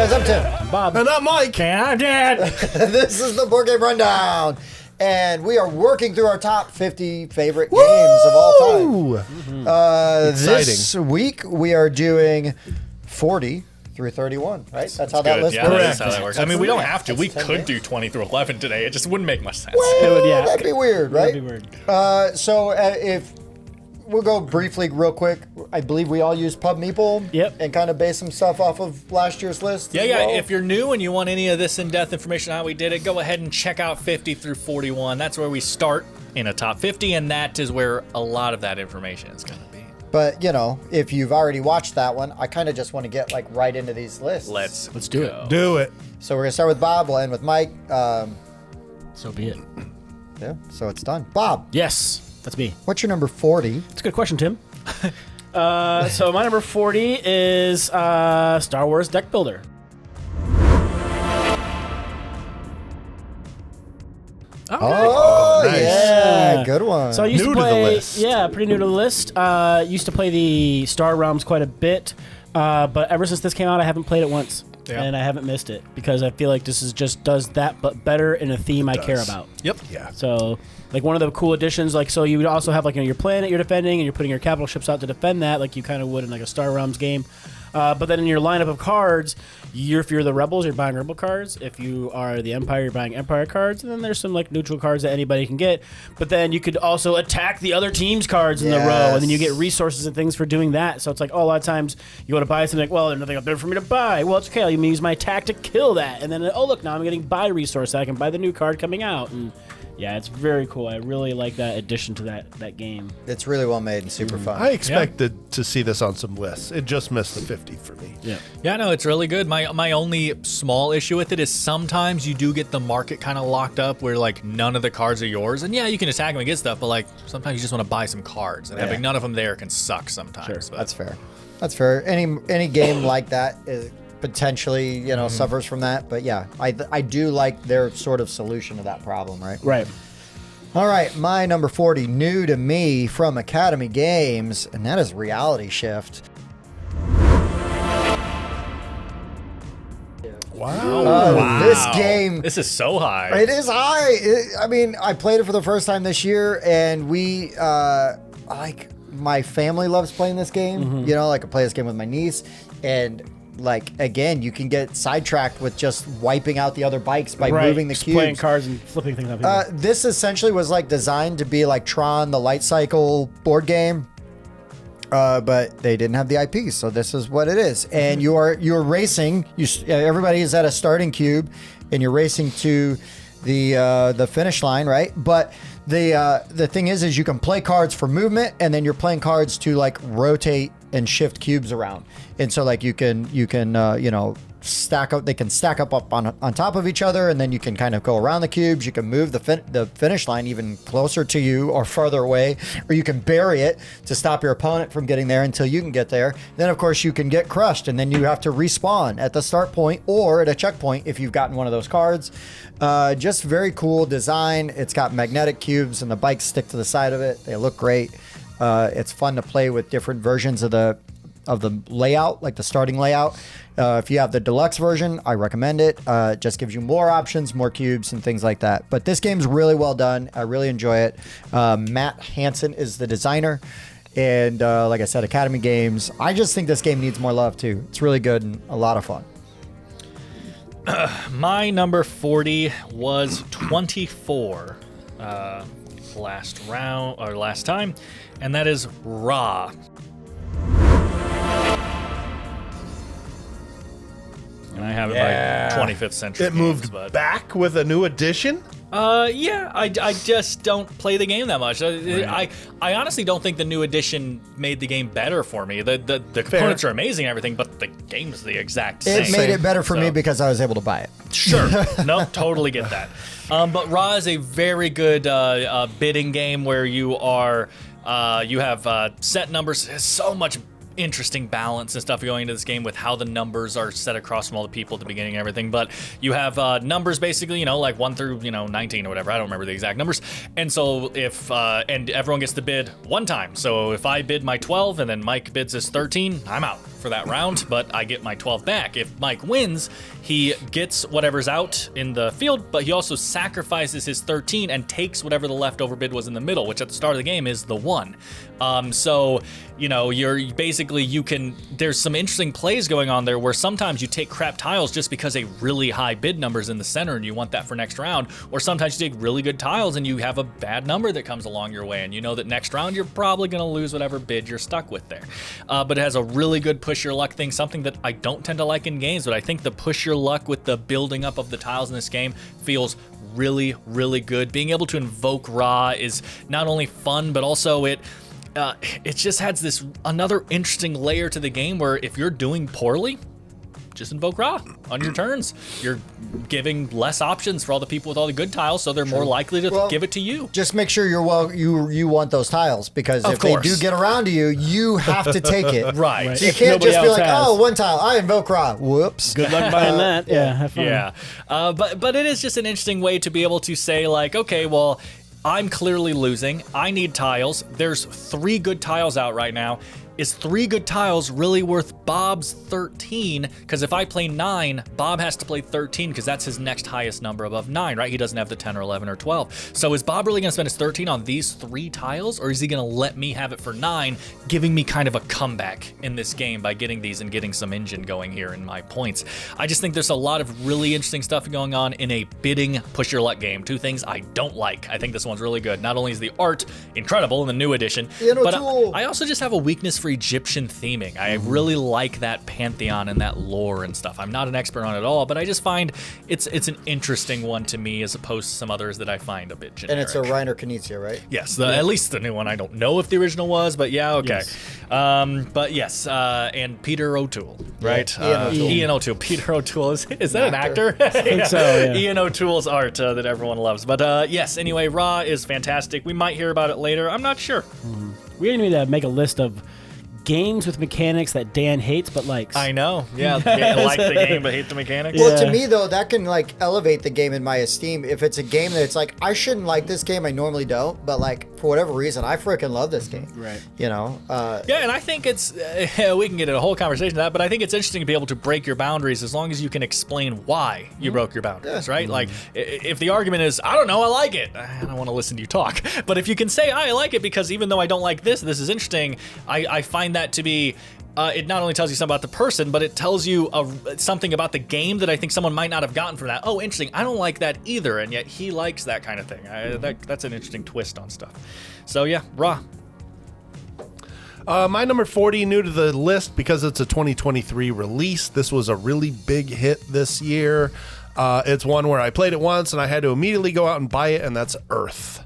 guys, I'm Tim. Bob. And I'm Mike. And I'm Dad. This is the Board Game Rundown. And we are working through our top 50 favorite games of all time. This week, we are doing 40 through 31, right? That's how that list Yeah, works. that's how that works. I mean, we don't have to. We could do 20 through 11 today. It just wouldn't make much sense. Well, that'd be weird, right? That'd be weird. So if we'll go briefly, real quick. I believe we all use Pub Meeple. Yep. And kind of base some stuff off of last year's list. Yeah, as yeah. well. If you're new and you want any of this in-depth information on how we did it, go ahead and check out 50 through 41. That's where we start in a top 50, and that is where a lot of that information is going to be. But, you know, if you've already watched that one, I kind of just want to get, like, right into these lists. Let's do go. it. Do it. So we're going to start with Bob. We'll end with Mike. So be it. Yeah, so it's done. Bob, Yes, that's me. what's your number 40? That's a good question, Tim. So my number 40 is Star Wars Deck Builder. Oh, nice. yeah, good one. So I used New to to the play, list. yeah, pretty new to the list. Used to play the Star Realms quite a bit, but ever since this came out, I haven't played it once, Yeah. and I haven't missed it because I feel like this is just does that, but better in a theme I care about. Yep. Yeah. So, like one of the cool additions, like so you would also have like your planet you're defending, and you're putting your capital ships out to defend that, like you kind of would in like a Star Realms game. But then in your lineup of cards, if you're the Rebels, you're buying Rebel cards. If you are the Empire, you're buying Empire cards. And then there's some like neutral cards that anybody can get. But then you could also attack the other team's cards in the row, and then you get resources and things for doing that. So it's like, a lot of times you go to buy something like, well, there's nothing up there for me to buy. Well, it's okay. Let me use my attack to kill that. And then, oh, look, now I'm getting buy resource. I can buy the new card coming out. And yeah, it's very cool. I really like that addition to that game. It's really well made and super fun. I expected to see this on some lists. It just missed the 50 for me. Yeah. Yeah, no, it's really good. My only small issue with it is sometimes you do get the market kind of locked up where like none of the cards are yours. And yeah, you can attack them and get stuff, but like sometimes you just want to buy some cards, and having none of them there can suck sometimes. Sure. But That's fair. That's fair. Any game like that is potentially, you know, suffers from that. But yeah, I do like their sort of solution to that problem, right? Right. All right, my number 40, new to me from Academy Games, and that is Reality Shift. Wow. This game, This is so high. it is high. I mean, I played it for the first time this year, and we, like, my family loves playing this game. You know, like I play this game with my niece, and like, again, you can get sidetracked with just wiping out the other bikes by moving the Just cubes. playing cards and flipping things up. This essentially was like designed to be like Tron, the Light Cycle board game, but they didn't have the IP, so this is what it is. And you're racing. Everybody is at a starting cube, and you're racing to the finish line, right? But the thing is you can play cards for movement, and then you're playing cards to like rotate and shift cubes around. And so like you can you know, stack up. They can stack up on top of each other, and then you can kind of go around the cubes. You can move the finish line even closer to you or farther away, or you can bury it to stop your opponent from getting there until you can get there. Then of course you can get crushed, and then you have to respawn at the start point or at a checkpoint if you've gotten one of those cards. Just very cool design. It's got magnetic cubes, and the bikes stick to the side of it. They look great. It's fun to play with different versions of the layout, like the starting layout. If you have the deluxe version, I recommend it. It just gives you more options, more cubes, and things like that. But this game's really well done. I really enjoy it. Matt Hansen is the designer. And like I said, Academy Games. I just think this game needs more love, too. It's really good and a lot of fun. My number 40 was 24 last time, and that is Ra. And I have it by 25th century. It moved games, but back with a new edition? yeah, I just don't play the game that much. I honestly don't think the new edition made the game better for me. The components are amazing and everything, but the game's the exact same. It made it better for me because I was able to buy it. Sure. No, totally get that. But Ra is a very good bidding game where you have set numbers. There's so much interesting balance and stuff going into this game with how the numbers are set across from all the people at the beginning and everything. But you have numbers basically, like 1 through 19 or whatever. I don't remember the exact numbers. And so if and everyone gets to bid one time. So if I bid my 12 and then Mike bids his 13, I'm out. for that round, but I get my 12 back. If Mike wins, he gets whatever's out in the field, but he also sacrifices his 13 and takes whatever the leftover bid was in the middle, which at the start of the game is the 1. So, you know, there's some interesting plays going on there where sometimes you take crap tiles just because a really high bid number's in the center and you want that for next round, or sometimes you take really good tiles and you have a bad number that comes along your way and you know that next round you're probably going to lose whatever bid you're stuck with there. But it has a really good push your luck thing, something that I don't tend to like in games, but I think the push your luck with the building up of the tiles in this game feels really, really good. Being able to invoke Ra is not only fun, but also it just has this another interesting layer to the game where if you're doing poorly, just invoke Ra on your turns. You're giving less options for all the people with all the good tiles, so they're more likely to give it to you. Just make sure you want those tiles, because if course. they do get around to you, you have to take it. Right. So you If can't nobody just be else like, has. oh, one tile, I invoke Ra. Whoops. Good luck buying that. Yeah, have fun. Yeah. But it is just an interesting way to be able to say, like, okay, well, I'm clearly losing. I need tiles. There's 3 good tiles out right now. Is 3 good tiles really worth Bob's 13? Because if I play 9, Bob has to play 13 because that's his next highest number above 9, right? He doesn't have the 10 or 11 or 12. So is Bob really going to spend his 13 on these 3 tiles, or is he going to let me have it for 9, giving me kind of a comeback in this game by getting these and getting some engine going here in my points? I just think there's a lot of really interesting stuff going on in a bidding push your luck game. 2 things I don't like. I think this one's really good. Not only is the art incredible in the new edition, but I also just have a weakness for Egyptian theming. I really like that pantheon and that lore and stuff. I'm not an expert on it at all, but I just find it's an interesting one to me as opposed to some others that I find a bit generic. And it's a Reiner Knizia, right? Yes, at least the new one. I don't know if the original was, but yeah, okay. Yes. But yes, and Peter O'Toole, right? Ian O'Toole. Ian O'Toole. Peter O'Toole is that an actor? I think so, yeah. Ian O'Toole's art that everyone loves. But yes, anyway, Ra is fantastic. We might hear about it later. I'm not sure. We need to make a list of games with mechanics that Dan hates but likes. I know. Yeah, like the game but hate the mechanics. Well, Yeah. to me, though, that can, like, elevate the game in my esteem. If it's a game that it's like, I shouldn't like this game, I normally don't, but, like, for whatever reason, I freaking love this game. Right. You know? Yeah, and I think it's we can get in a whole conversation of that, but I think it's interesting to be able to break your boundaries as long as you can explain why you broke your boundaries, right? Like, if the argument is, I don't know, I like it, I don't want to listen to you talk. But if you can say, I like it because even though I don't like this is interesting, I find that to be it not only tells you something about the person, but it tells you something about the game that I think someone might not have gotten from that. Oh, interesting. I don't like that either, and yet he likes that kind of thing. That's an interesting twist on stuff. So yeah, Ra. My number 40, new to the list because it's a 2023 release. This was a really big hit this year. It's one where I played it once and I had to immediately go out and buy it, and that's Earth.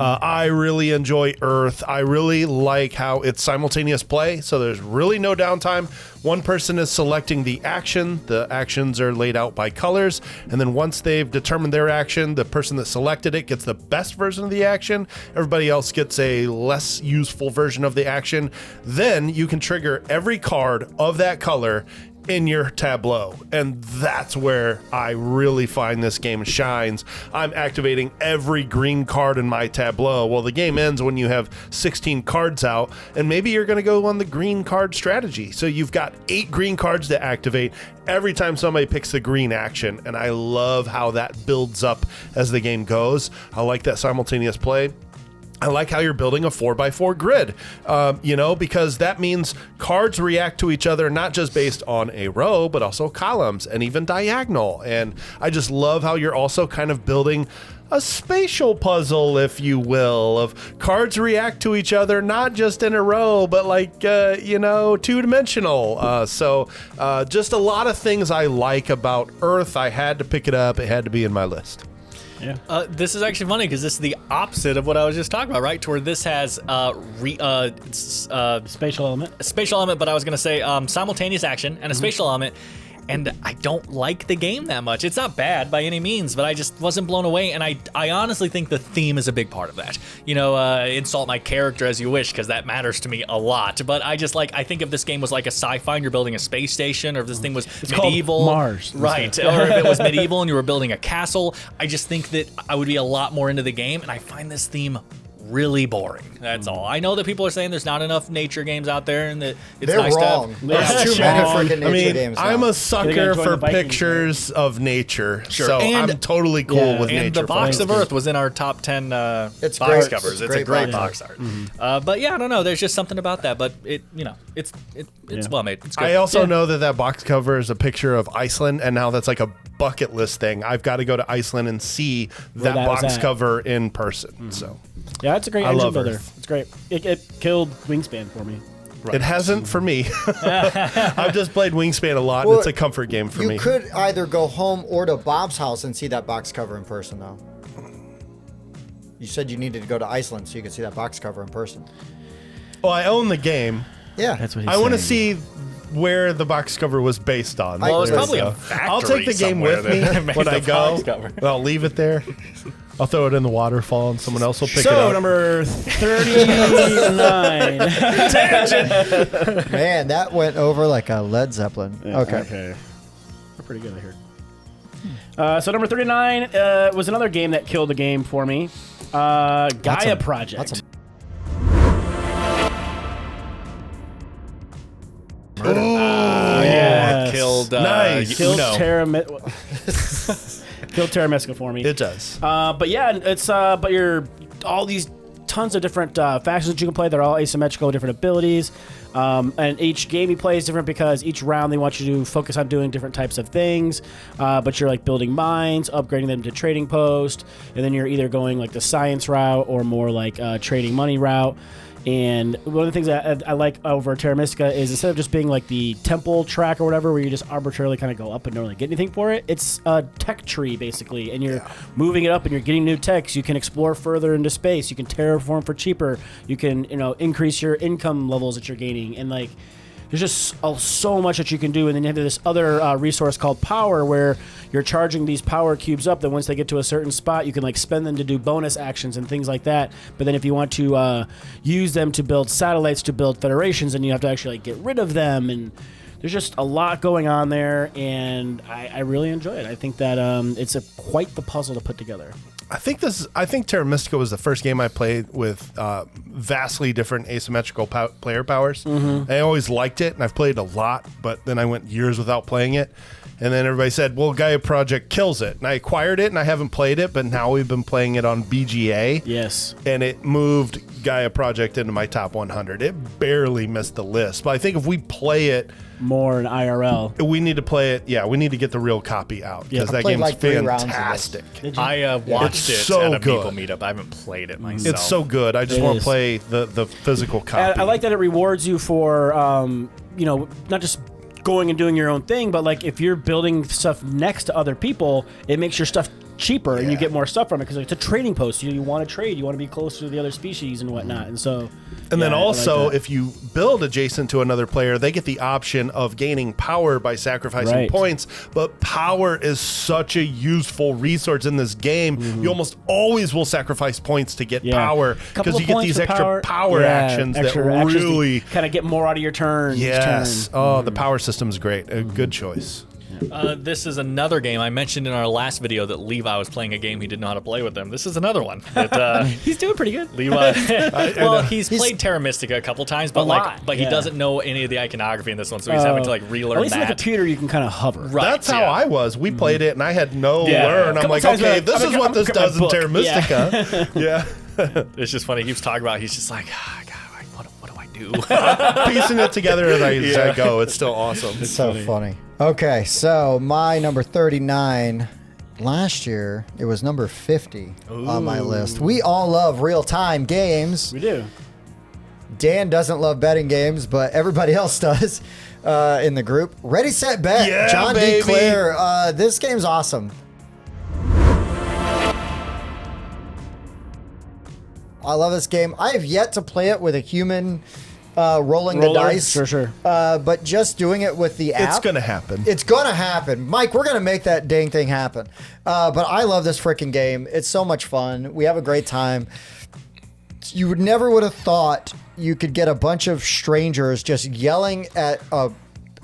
I really enjoy Earth. I really like how it's simultaneous play, so there's really no downtime. One person is selecting the action. The actions are laid out by colors, and then once they've determined their action, the person that selected it gets the best version of the action. Everybody else gets a less useful version of the action. Then you can trigger every card of that color in your tableau, and that's where I really find this game shines. I'm activating every green card in my tableau. Well, the game ends when you have 16 cards out, and maybe you're going to go on the green card strategy. So you've got 8 green cards to activate every time somebody picks the green action, and I love how that builds up as the game goes. I like that simultaneous play. I like how you're building a 4x4 grid, because that means cards react to each other, not just based on a row, but also columns and even diagonal. And I just love how you're also kind of building a spatial puzzle, if you will, of cards react to each other, not just in a row, but like, two-dimensional. So just a lot of things I like about Earth. I had to pick it up. It had to be in my list. Yeah. This is actually funny because this is the opposite of what I was just talking about, right? To where this has Spatial element. a spatial element, but I was going to say simultaneous action and a spatial element. And I don't like the game that much. It's not bad by any means, but I just wasn't blown away. And I honestly think the theme is a big part of that. Insult my character as you wish, because that matters to me a lot. But I think if this game was like a sci-fi and you're building a space station, or if this thing was medieval. Called Mars. Right. Or if it was medieval and you were building a castle, I just think that I would be a lot more into the game. And I find this theme really boring. That's all. I know that people are saying there's not enough nature games out there, and that it's They're nice wrong. to have. There's too many Wrong. freaking nature I mean, games. I'm now. a They're sucker gonna join for the Vikings, pictures of nature, so And- I'm totally cool with And nature. the Box photos. of Earth was in our top 10 It's box great. covers. It's It's a a great great box art. But yeah, I don't know. There's just something about that. But it's well made. It's good. I also know that box cover is a picture of Iceland, and now that's like a bucket list thing. I've got to go to Iceland and see that that was box at. cover in person. So Yeah, it's a great I engine love builder. Earth. It's great. It killed Wingspan for me. it hasn't for me. I've just played Wingspan a lot, Well, and it's a comfort game for You me. could either go home or to Bob's house and see that box cover in person, though. You said you needed to go to Iceland so you could see that box cover in person. Well, I own the game. Yeah. That's what I want to see where the box cover was based on. Well, it's There we probably go. a factory I'll take the game somewhere with me that made when the I go. box cover. I'll leave it there. I'll throw it in the waterfall, and someone else will pick it So up. number 39. Man, that went over like a Led Zeppelin. Okay. We're pretty good, I heard. So number 39 was another game that killed the game for me. Gaia Project. That's a Yes. Killed Nice. Killed Uno. Killed Terra Mystica for me. It does. But yeah, it's but you're all these tons of different factions that you can play. They're all asymmetrical, different abilities, and each game you play is different because each round they want you to focus on doing different types of things. But you're like building mines, upgrading them to trading post, and then you're either going like the science route or more like trading money route. And one of the things that I like over Terra Mystica is instead of just being like the temple track or whatever, where you just arbitrarily kind of go up and don't really get anything for it, it's a tech tree basically, and you're moving it up and you're getting new techs. You can explore further into space. You can terraform for cheaper. You can increase your income levels that you're gaining, and like there's just so much that you can do. And then you have this other resource called power, where you're charging these power cubes up. Then once they get to a certain spot, you can like spend them to do bonus actions and things like that. But then if you want to use them to build satellites, to build federations, then you have to actually like get rid of them. And there's just a lot going on there, and I really enjoy it. I think that it's quite the puzzle to put together. I think Terra Mystica was the first game I played with vastly different asymmetrical player powers. I always liked it, and I've played a lot, but then I went years without playing it. And then everybody said, well, Gaia Project kills it. And I acquired it, and I haven't played it, but now we've been playing it on BGA. Yes. And it moved Gaia Project into my top 100. It barely missed the list. But I think if we play it, More in IRL. we need to play it. Yeah, we need to get the real copy out because Yeah. that I played game's like 3 rounds of it. fantastic. I watched It's it so at a good. Meeple meetup. I haven't played it myself. It's so good. I just It want is. to play the physical copy. I like that it rewards you for, not just going and doing your own thing, but like if you're building stuff next to other people, it makes your stuff cheaper and you get more stuff from it because it's a trading post. You want to trade, you want to be closer to the other species and whatnot. And so, And then yeah, I like also, that. if you build adjacent to another player, they get the option of gaining power by sacrificing Right. points. But power is such a useful resource in this game. You almost always will sacrifice points to get power Couple because of you get points these for extra power actions that really. kind of get more out of your turn. Yes. Each turn. Oh, the power system is great. A good choice. This is another game I mentioned in our last video that Levi was playing a game he didn't know how to play with them. This is another one. That, He's doing pretty good. Levi, well, he's played Terra Mystica a couple times, but A lot, he yeah. doesn't know any of the iconography in this one, so he's having to like relearn At least on the that. computer, you can kind of hover. Right, That's how yeah. I was. We played it, and I had no Yeah. learn. I'm Couple like, times okay, I'm this like, is what I'm this gonna does in book. Terra Mystica. Yeah. It's just funny. He was talking about. He's just like, God, what do I do? Piecing it together as I go. It's still awesome. It's so funny. Okay, so my number 39 last year, it was number 50 on my list. We all love real-time games. We do. Dan doesn't love betting games, but everybody else does in the group. Ready, Set, Bet. Yeah, John baby. D. Clare. This game's awesome. I love this game. I have yet to play it with a human rolling the Roller? dice. Sure. But just doing it with the app. It's going to happen. It's gonna happen, Mike. We're gonna make that dang thing happen. But I love this freaking game. It's so much fun. We have a great time. You would never would have thought you could get a bunch of strangers just yelling at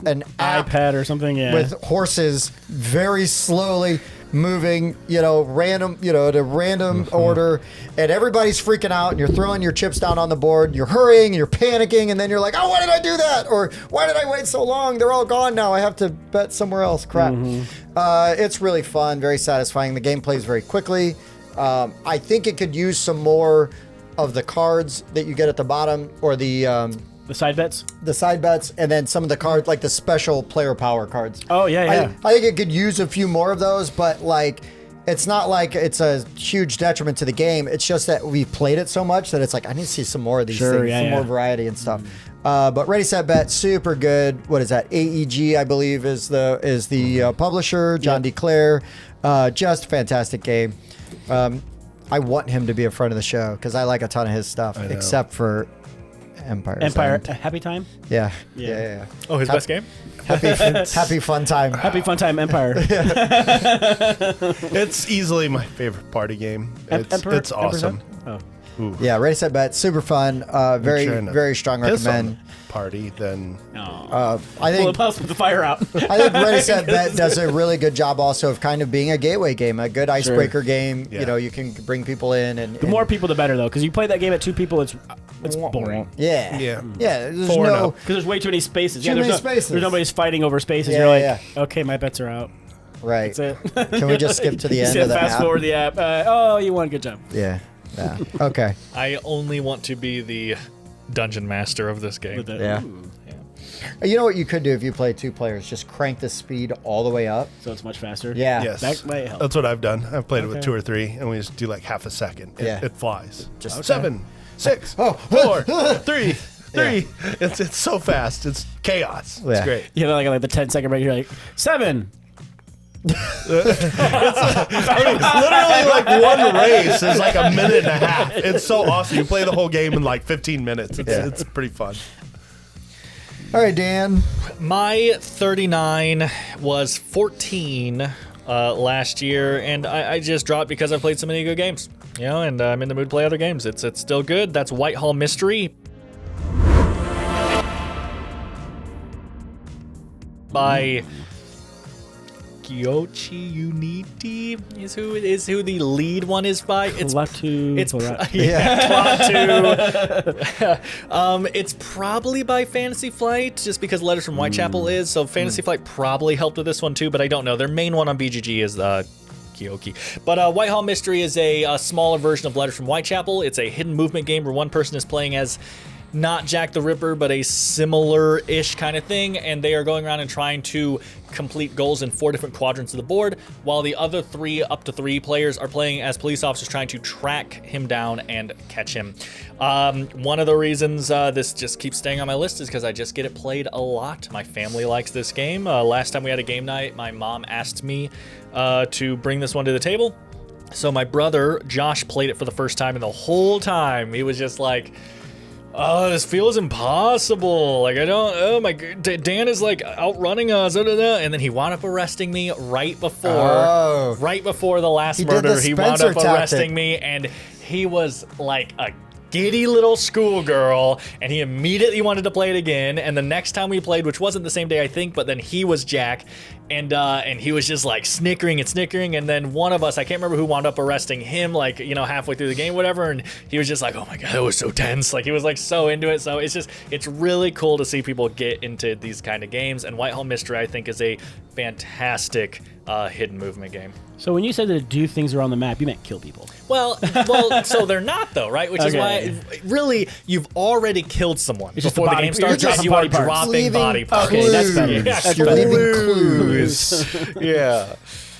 an app iPad or something, yeah. with horses very slowly moving, random, in a random order, and everybody's freaking out, and you're throwing your chips down on the board, you're hurrying, and you're panicking, and then you're like, oh, why did I do that? Or why did I wait so long? They're all gone now. I have to bet somewhere else. Crap. It's really fun, very satisfying. The game plays very quickly. I think it could use some more of the cards that you get at the bottom, or the side bets. the side bets, and then some of the cards, like the special player power cards. Oh, yeah. I think it could use a few more of those, but like, it's not like it's a huge detriment to the game. It's just that we've played it so much that it's like, I need to see some more of these things, some more variety and stuff. But Ready Set Bet, super good. What is that? AEG, I believe, is the publisher. John DeClaire, just fantastic game. I want him to be a friend of the show because I like a ton of his stuff, except for Empire. Happy Time. Yeah. Oh, his best game? Happy fun time. Happy Fun Time Empire. It's easily my favorite party game. It's awesome. Oh. Yeah, Ready Set Bet, super fun. Very very strong recommend. Party then. I Pull think the pulse with the fire out. I think Ready Set Bet does a really good job also of kind of being a gateway game, a good icebreaker game. Yeah. You can bring people in and The more people, the better, though, because you play that game at 2 people, it's boring. Yeah. There's Four and no. up. Because there's way too many spaces. Too many there's spaces. There's nobody's fighting over spaces. Yeah, You're like, yeah. okay, my bets are out. Right. That's it. Can we just skip to the You end said of the fast app? forward the app. Oh, you won. Good job. Yeah. Okay. I only want to be the dungeon master of this game. With the- Yeah. Ooh. You know what you could do if you play 2 players? Just crank the speed all the way up. So it's much faster. Yeah. Yes. That might help. That's what I've done. I've played it with Okay. 2 or 3, and we just do like half a second. Yeah. It flies. Just- 7, 6, Oh. 4, 3, 3. It's so fast. It's chaos. It's Yeah. great. Yeah, like the 10-second break. You're like 7. Literally, like one race is like a minute and a half. It's so awesome. You play the whole game in like 15 minutes. It's pretty fun. All right, Dan. My 39 was 14 last year, and I just dropped because I played so many good games. And I'm in the mood to play other games. It's still good. That's Whitehall Mystery by Kyoichi Uniti is who the lead one is by. It's Klaatu Barra- Klaatu. It's probably by Fantasy Flight, just because Letters from Whitechapel is. So Fantasy Flight probably helped with this one too, but I don't know. Their main one on BGG is Kyoki. But Whitehall Mystery is a smaller version of Letters from Whitechapel. It's a hidden movement game where one person is playing as not Jack the Ripper, but a similar-ish kind of thing, and they are going around and trying to complete goals in 4 different quadrants of the board, while the other 3, up to 3 players are playing as police officers trying to track him down and catch him. One of the reasons this just keeps staying on my list is because I just get it played a lot. My family likes this game. Last time we had a game night, my mom asked me to bring this one to the table. So my brother, Josh, played it for the first time, and the whole time he was just like, oh, this feels impossible. Like, oh my God, Dan is like outrunning us. And then he wound up arresting me right before the last He did murder. the He wound Spencer up tactic. arresting me, and he was like a giddy little schoolgirl, and he immediately wanted to play it again. And the next time we played, which wasn't the same day, I think, but then he was Jack, and he was just like snickering, and then one of us, I can't remember who, wound up arresting him, like, halfway through the game, whatever, and he was just like, oh my God, that was so tense. Like, he was like so into it. So it's really cool to see people get into these kind of games, and Whitehall Mystery, I think, is a fantastic hidden movement game. So when you said to do things around the map, you meant kill people. Well, so they're not though, right? Which is Okay. why, really, you've already killed someone It's just before the the body- game starts. you're dropping You are body parts. dropping Leaving body parts. Okay, that's better. Yeah, That's You're better. leaving clues. Yeah,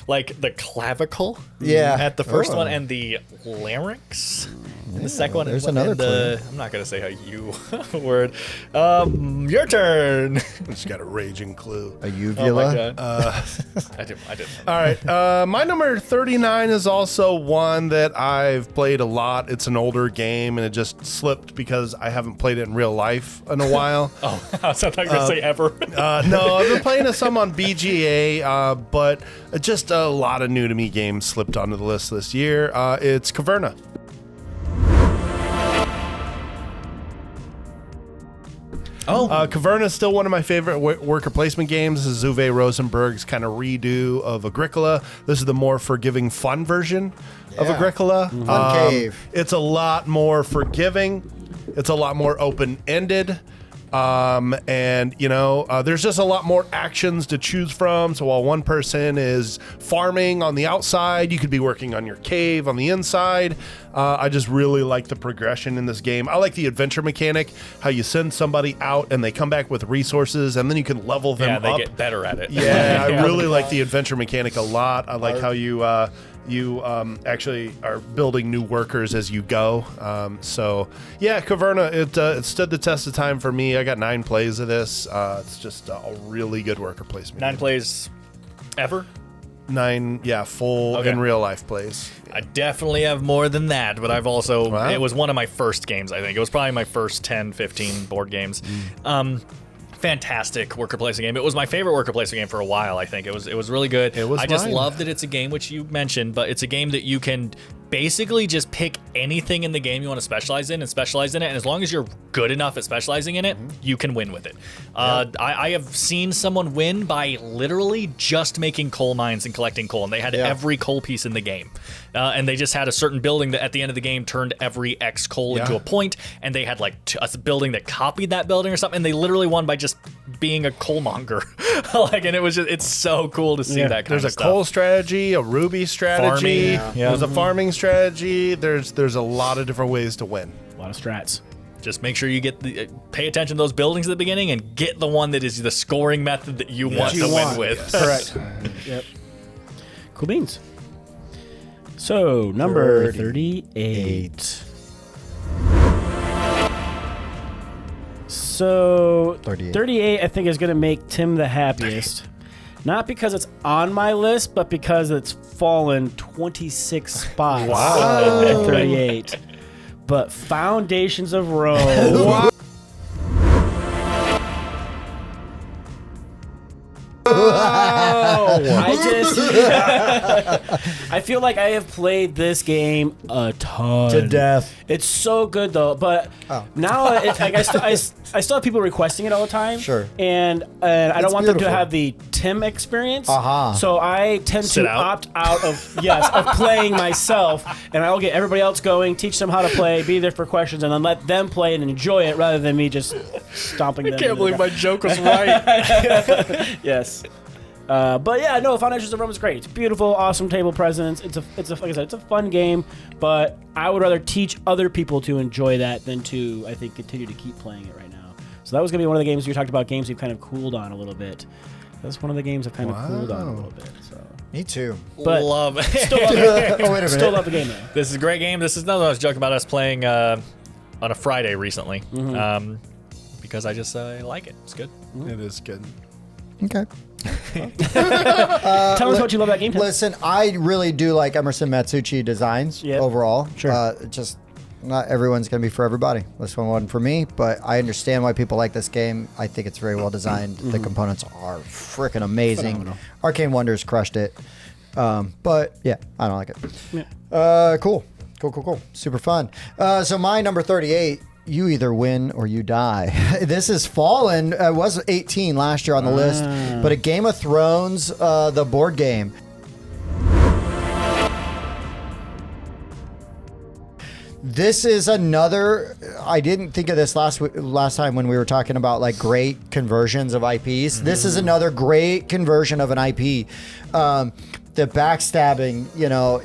like the clavicle. Yeah. At the first Oh. one, and the larynx. And the second one. there's and another the, I'm not gonna say how you word. Your turn. Just got a raging clue. A Oh my uvula. God. I did. All right. My number 39 is also one that I've played a lot. It's an older game, and it just slipped because I haven't played it in real life in a while. Oh, I was not gonna say ever. No, I've been playing some on BGA, but just a lot of new to me games slipped onto the list this year. It's Caverna is still one of my favorite worker placement games. This is Uwe Rosenberg's kind of redo of Agricola. This is the more forgiving, fun version of Yeah. Agricola. Fun cave. It's a lot more forgiving. It's a lot more open-ended. And there's just a lot more actions to choose from. So while one person is farming on the outside, you could be working on your cave on the inside. I just really like the progression in this game. I like the adventure mechanic, how you send somebody out and they come back with resources and then you can level them Yeah, up. they get better at it. Yeah, I really like the adventure mechanic a lot. I like how you actually are building new workers as you go. So yeah, Caverna, it stood the test of time for me. I got 9 plays of this. It's just a really good worker placement. 9 game. plays ever? 9, full Okay. in real life plays. I definitely have more than that, but I've also, Wow. it was one of my first games, I think. It was probably my first 10, 15 board games. Fantastic worker placement game. It was my favorite worker placement game for a while, I think. It was really good. It was I just mine. love that it's a game, which you mentioned, but it's a game that you can basically just pick anything in the game you want to specialize in and specialize in it. And as long as you're good enough at specializing in it, you can win with it. I have seen someone win by literally just making coal mines and collecting coal, and they had every coal piece in the game. And they just had a certain building that at the end of the game turned every X coal into a point, and they had like a building that copied that building or something, and they literally won by just being a coalmonger. And it was just, it's so cool to see that kind There's of a stuff. coal strategy, a ruby strategy. Farming, There's a farming strategy. There's a lot of different ways to win. A lot of strats. Just make sure you get pay attention to those buildings at the beginning and get the one that is the scoring method that you want to win with. Correct. Yep. Cool beans. So, number 38. So, 38 I think is going to make Tim the happiest. Not because it's on my list, but because it's fallen 26 spots at 38. But Foundations of Rome. I feel like I have played this game a ton. To death. It's so good though, but now it's like I still have people requesting it all the time. Sure. And I don't It's want them to beautiful. have the Tim experience. Uh-huh. So I tend Sit to out. opt out of of playing myself, and I'll get everybody else going, teach them how to play, be there for questions, and then let them play and enjoy it rather than me just stomping them. I can't into the believe ground. my joke was right. Yes. But yeah, no, Foundations of Rome is great. It's beautiful, awesome table presence. It's a like I said, it's a fun game, but I would rather teach other people to enjoy that than to, I think, continue to keep playing it right now. So that was gonna be one of the games you talked about, games you've kind of cooled on a little bit. That's one of the games I've kind of cooled on a little bit. So Me too. But- Love still love, Oh, wait a minute. still love the game though. This is a great game. This is another one I was joking about us playing on a Friday recently. Because I just like it. It's good. It is good. Okay. Tell us what you love about game. Tim. Listen, I really do like Emerson Matsuuchi designs Yep. overall. Sure. Just not everyone's going to be for everybody. This one wasn't for me, but I understand why people like this game. I think it's very well designed. The components are freaking amazing. Phenomenal. Arcane Wonders crushed it. But yeah, I don't like it. Yeah. Cool. Super fun. So my number 38, you either win or you die. This is Fallen. It was 18 last year on the list, but a Game of Thrones, the board game. This is another. I didn't think of this last time when we were talking about like great conversions of IPs. This is another great conversion of an IP. The backstabbing,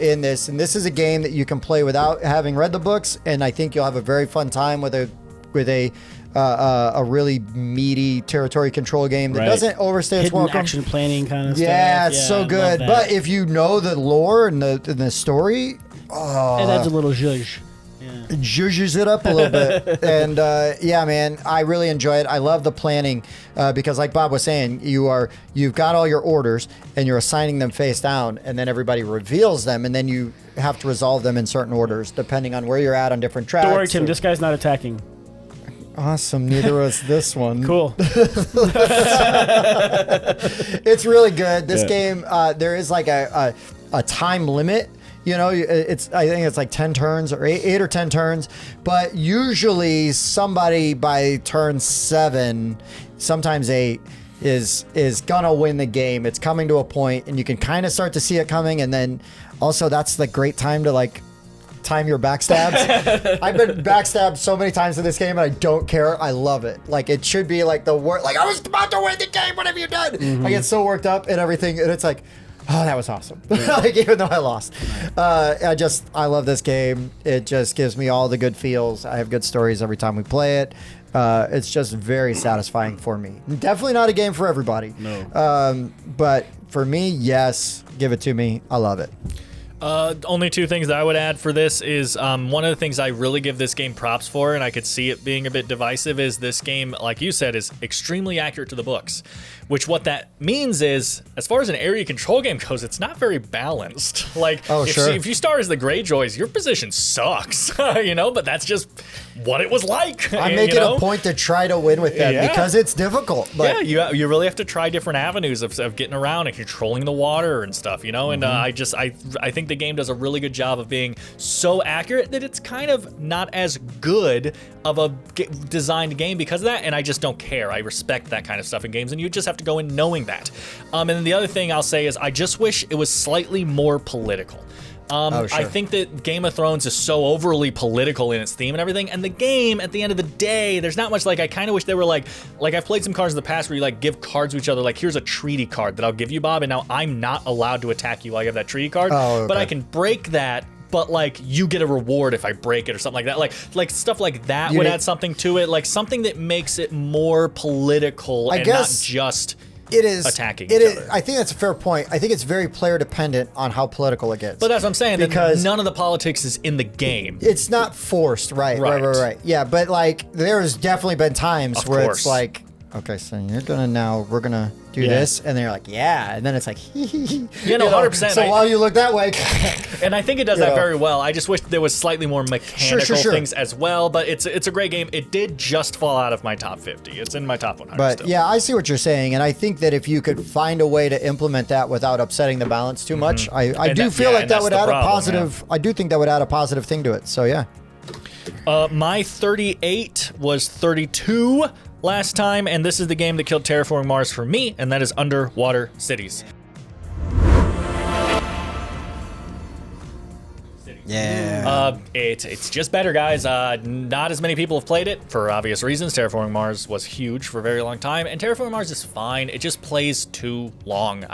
in this, and this is a game that you can play without having read the books, and I think you'll have a very fun time with a really meaty territory control game that Right. doesn't overstay its Hidden welcome. action planning kind of stuff. Yeah, it's I so love good. that. But if you know the lore and the story, it adds a little zhuzh. Yeah. zhuzhes it up a little bit. And yeah, man, I really enjoy it. I love the planning because, like Bob was saying, you've got all your orders and you're assigning them face down, and then everybody reveals them, and then you have to resolve them in certain orders depending on where you're at on different tracks. Don't worry, Tim. This guy's not attacking. Awesome. Neither was this one. Cool. It's really good. This Yeah. game, there is like a time limit. You know, I think it's like 10 turns or 8 or 10 turns, but usually somebody by turn 7, sometimes 8, is gonna win the game. It's coming to a point, and you can kind of start to see it coming, and then also that's the great time to like time your backstabs. I've been backstabbed so many times in this game, and I don't care. I love it. Like, it should be like the worst. Like, I was about to win the game. What have you done? I get so worked up and everything, and it's like, oh, that was awesome. Like, even though I lost, I love this game. It just gives me all the good feels. I have good stories every time we play it. It's just very satisfying for me. Definitely not a game for everybody. No. But for me, yes, give it to me. I love it. Only two things that I would add for this is one of the things I really give this game props for, and I could see it being a bit divisive, is this game, like you said, is extremely accurate to the books. Which what that means is, as far as an area control game goes, it's not very balanced. Like, if you start as the Greyjoys, your position sucks, you know, but that's just what it was like. I make it a point to try to win with them because it's difficult. But yeah, you really have to try different avenues of getting around and controlling the water and stuff, you know, and I think the game does a really good job of being so accurate that it's kind of not as good of a designed game because of that, and I just don't care. I respect that kind of stuff in games, and you just have to go in knowing that. And then the other thing I'll say is I just wish it was slightly more political. Sure. I think that Game of Thrones is so overly political in its theme and everything, and the game, at the end of the day, there's not much. Like, I kind of wish they were like I've played some cards in the past where you like give cards to each other, like, here's a treaty card that I'll give you, Bob, and now I'm not allowed to attack you while you have that treaty card, but I can break that, but like you get a reward if I break it or something like that. Like stuff like that would add something to it, like something that makes it more political and not just attacking each other. I think that's a fair point. I think it's very player dependent on how political it gets. But that's what I'm saying, because none of the politics is in the game. It's not forced, right. Yeah, but like there's definitely been times where it's like, okay, so we're gonna do this, and then you're like, yeah, and then it's like, yeah, no, 100%. So while you look that way, and I think it does that very well. I just wish there was slightly more mechanical things as well. But it's a great game. It did just fall out of my top 50. It's in my top 100. But still. Yeah, I see what you're saying, and I think that if you could find a way to implement that without upsetting the balance too much, I do feel like that would add a positive. I do think that would add a positive thing to it. So yeah. My 38 was 32 last time, and this is the game that killed Terraforming Mars for me, and that is Underwater Cities. Yeah. It's just better, guys. Not as many people have played it for obvious reasons. Terraforming Mars was huge for a very long time, and Terraforming Mars is fine. It just plays too long.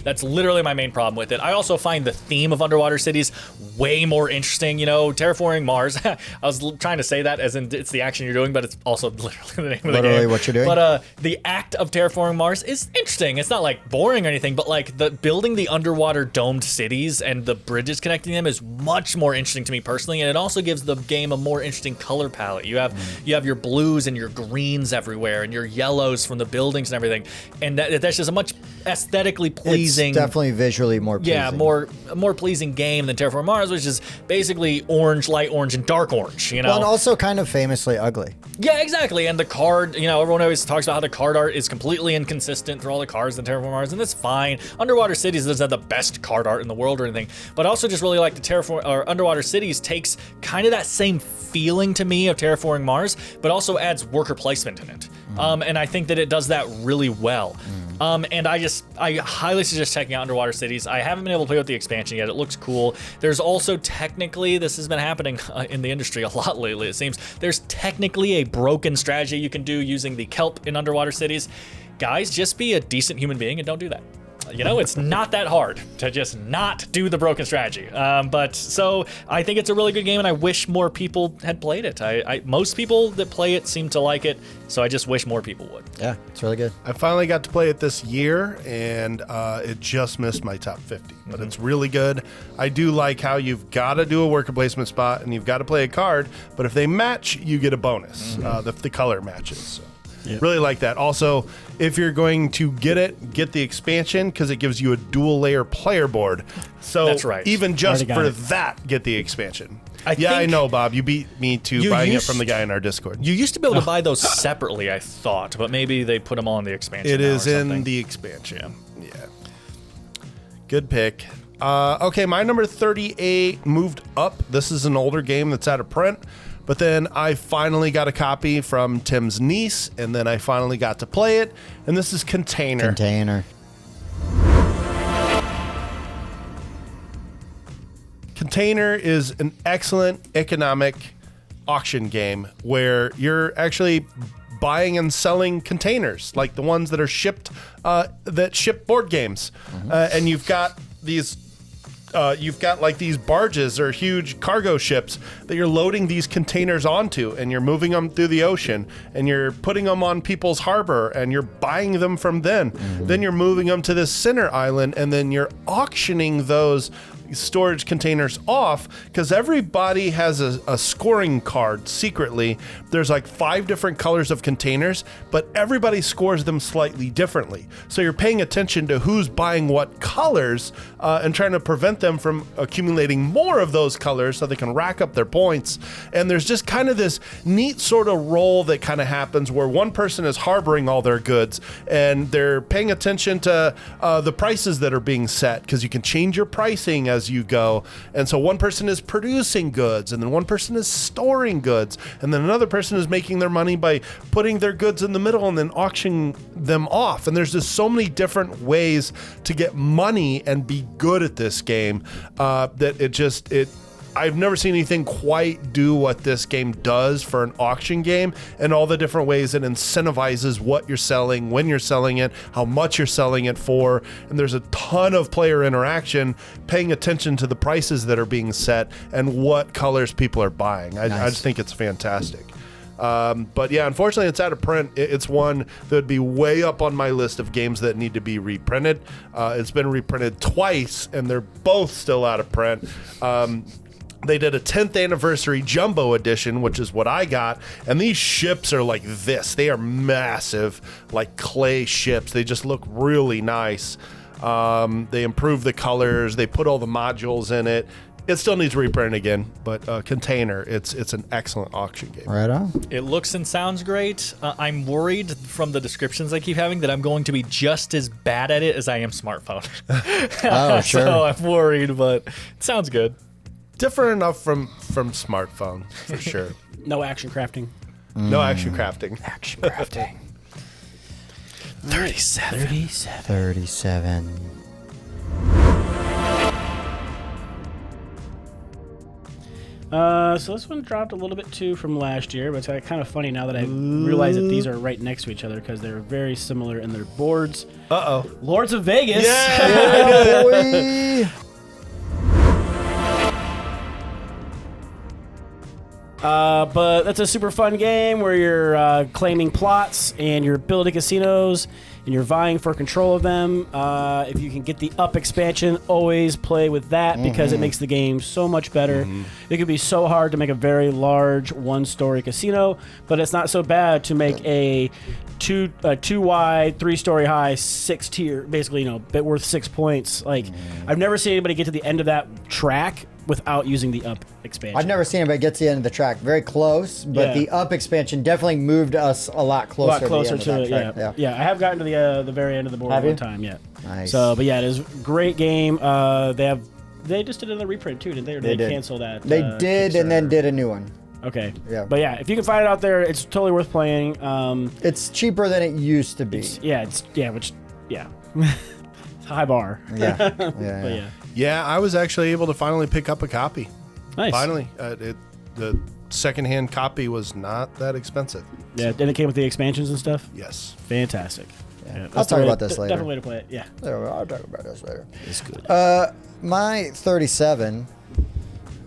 That's literally my main problem with it. I also find the theme of Underwater Cities way more interesting. You know, Terraforming Mars. I was trying to say that as in it's the action you're doing, but it's also literally the name of the game. Literally what you're doing. But the act of Terraforming Mars is interesting. It's not like boring or anything, but like the building the underwater domed cities and the bridges connecting them is much more interesting to me personally, and it also gives the game a more interesting color palette. You have your blues and your greens everywhere, and your yellows from the buildings and everything, and that's just a much aesthetically pleasing. It's definitely visually more pleasing. Yeah, more pleasing game than Terraforming Mars, which is basically orange, light orange, and dark orange. You know, well, and also kind of famously ugly. Yeah, exactly. And the card, you know, everyone always talks about how the card art is completely inconsistent through all the cards in Terraforming Mars, and that's fine. Underwater Cities doesn't have the best card art in the world or anything, but I also just really like the Underwater Cities takes kind of that same feeling to me of Terraforming Mars, but also adds worker placement in it. And I think that it does that really well. And I highly suggest checking out Underwater Cities. I haven't been able to play with the expansion yet. It looks cool. There's also technically, this has been happening in the industry a lot lately, it seems. There's technically a broken strategy you can do using the kelp in Underwater Cities. Guys, just be a decent human being and don't do that. You know, it's not that hard to just not do the broken strategy. But so I think it's a really good game, and I wish more people had played it. Most people that play it seem to like it, so I just wish more people would. Yeah, it's really good. I finally got to play it this year, and it just missed my top 50. But it's really good. I do like how you've got to do a worker placement spot, and you've got to play a card, but if they match, you get a bonus. The color matches. So. Yep. Really like that. Also, if you're going to get the expansion because it gives you a dual layer player board. So that's right. Even just for that, get the expansion. I know, Bob. You beat me to buying it from the guy in our Discord. You used to be able to buy those separately, I thought, but maybe they put them all in the expansion. It is in the expansion. Yeah. Good pick. Okay, my number 38 moved up. This is an older game that's out of print, but then I finally got a copy from Tim's niece, and then I finally got to play it, and this is Container. Container. Container is an excellent economic auction game where you're actually buying and selling containers, like the ones that are shipped, that ship board games. And you've got these like these barges or huge cargo ships that you're loading these containers onto, and you're moving them through the ocean, and you're putting them on people's harbor, and you're buying them from them. Then you're moving them to this center island, and then you're auctioning those storage containers off, because everybody has a scoring card secretly. There's like 5 different colors of containers, but everybody scores them slightly differently. So you're paying attention to who's buying what colors and trying to prevent them from accumulating more of those colors so they can rack up their points. And there's just kind of this neat sort of role that kind of happens where one person is harboring all their goods, and they're paying attention to the prices that are being set, because you can change your pricing as you go. And so one person is producing goods, and then one person is storing goods, and then another person is making their money by putting their goods in the middle and then auctioning them off. And there's just so many different ways to get money and be good at this game that I've never seen anything quite do what this game does for an auction game, and all the different ways it incentivizes what you're selling, when you're selling it, how much you're selling it for. And there's a ton of player interaction, paying attention to the prices that are being set and what colors people are buying. I just think it's fantastic. But yeah, unfortunately, it's out of print. It's one that would be way up on my list of games that need to be reprinted. It's been reprinted twice, and they're both still out of print. They did a 10th anniversary jumbo edition, which is what I got. And these ships are like this. They are massive, like clay ships. They just look really nice. They improve the colors. They put all the modules in it. It still needs reprinting again, but Container, it's an excellent auction game. Right on. It looks and sounds great. I'm worried from the descriptions I keep having that I'm going to be just as bad at it as I am smartphone. Oh, sure. So I'm worried, but it sounds good. Different enough from smartphone, for sure. No action crafting. No action crafting. Action crafting. 37. 37. So this one dropped a little bit too from last year, but it's kind of funny now that I realize that these are right next to each other because they're very similar in their boards. Uh-oh. Lords of Vegas. Yeah, boy. But that's a super fun game where you're claiming plots and you're building casinos and you're vying for control of them. If you can get the up expansion, always play with that because it makes the game so much better. It could be so hard to make a very large one-story casino, but it's not so bad to make a two wide, 3-story high, 6 tier, basically, bit worth 6 points. Like I've never seen anybody get to the end of that track without using the up expansion. I've never seen anybody get to the end of the track. Very close, but the up expansion definitely moved us a lot closer, to the end to it. track. Yeah. I have gotten to the very end of the board one time yet. Nice. So, but yeah, it is a great game. They just did another reprint too, didn't they? Or did they cancel that? They did, and then did a new one. Okay. Yeah. But yeah, if you can find it out there, it's totally worth playing. It's cheaper than it used to be. It's high bar. Yeah. But yeah. Yeah, I was actually able to finally pick up a copy. Nice. Finally. The secondhand copy was not that expensive. Yeah, and it came with the expansions and stuff. Yes. Fantastic. Yeah, I'll talk about this later. Definitely way to play it. Yeah. I'll talk about this later. It's good. My 37,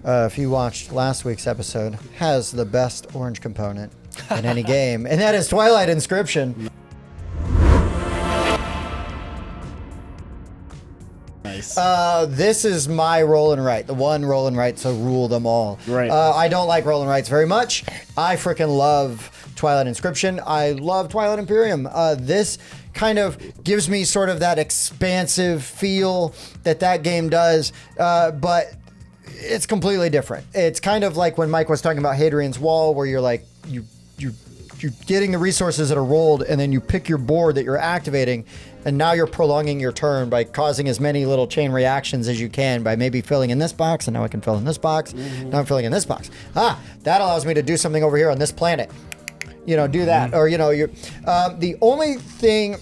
if you watched last week's episode, has the best orange component in any game, and that is Twilight Inscription. Nice. This is my roll and write, the one roll and write to rule them all. Right. I don't like roll and writes very much. I freaking love Twilight Inscription. I love Twilight Imperium. This kind of gives me sort of that expansive feel that game does, but it's completely different. It's kind of like when Mike was talking about Hadrian's Wall, where you're like, you're getting the resources that are rolled, and then you pick your board that you're activating, and now you're prolonging your turn by causing as many little chain reactions as you can by maybe filling in this box, and now I can fill in this box. Now I'm filling in this box. That allows me to do something over here on this planet. Do that, or you're the only thing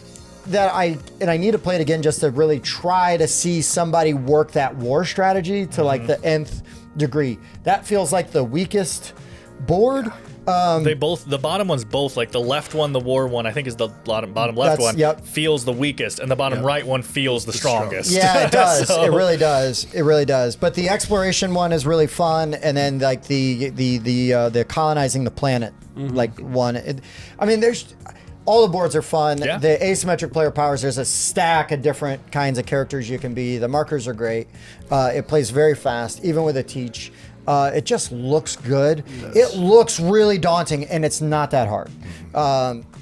that I need to play it again just to really try to see somebody work that war strategy to like the nth degree. That feels like the weakest board. The bottom one's both, like the left one, the war one, I think is the bottom left one, feels the weakest, and the bottom right one feels the strongest. Yeah, it does. It really does. It really does. But the exploration one is really fun, and then like the colonizing the planet like one. There's all the boards are fun. Yeah. The asymmetric player powers, there's a stack of different kinds of characters you can be. The markers are great. It plays very fast, even with a teach. It just looks good. It looks really daunting, and it's not that hard.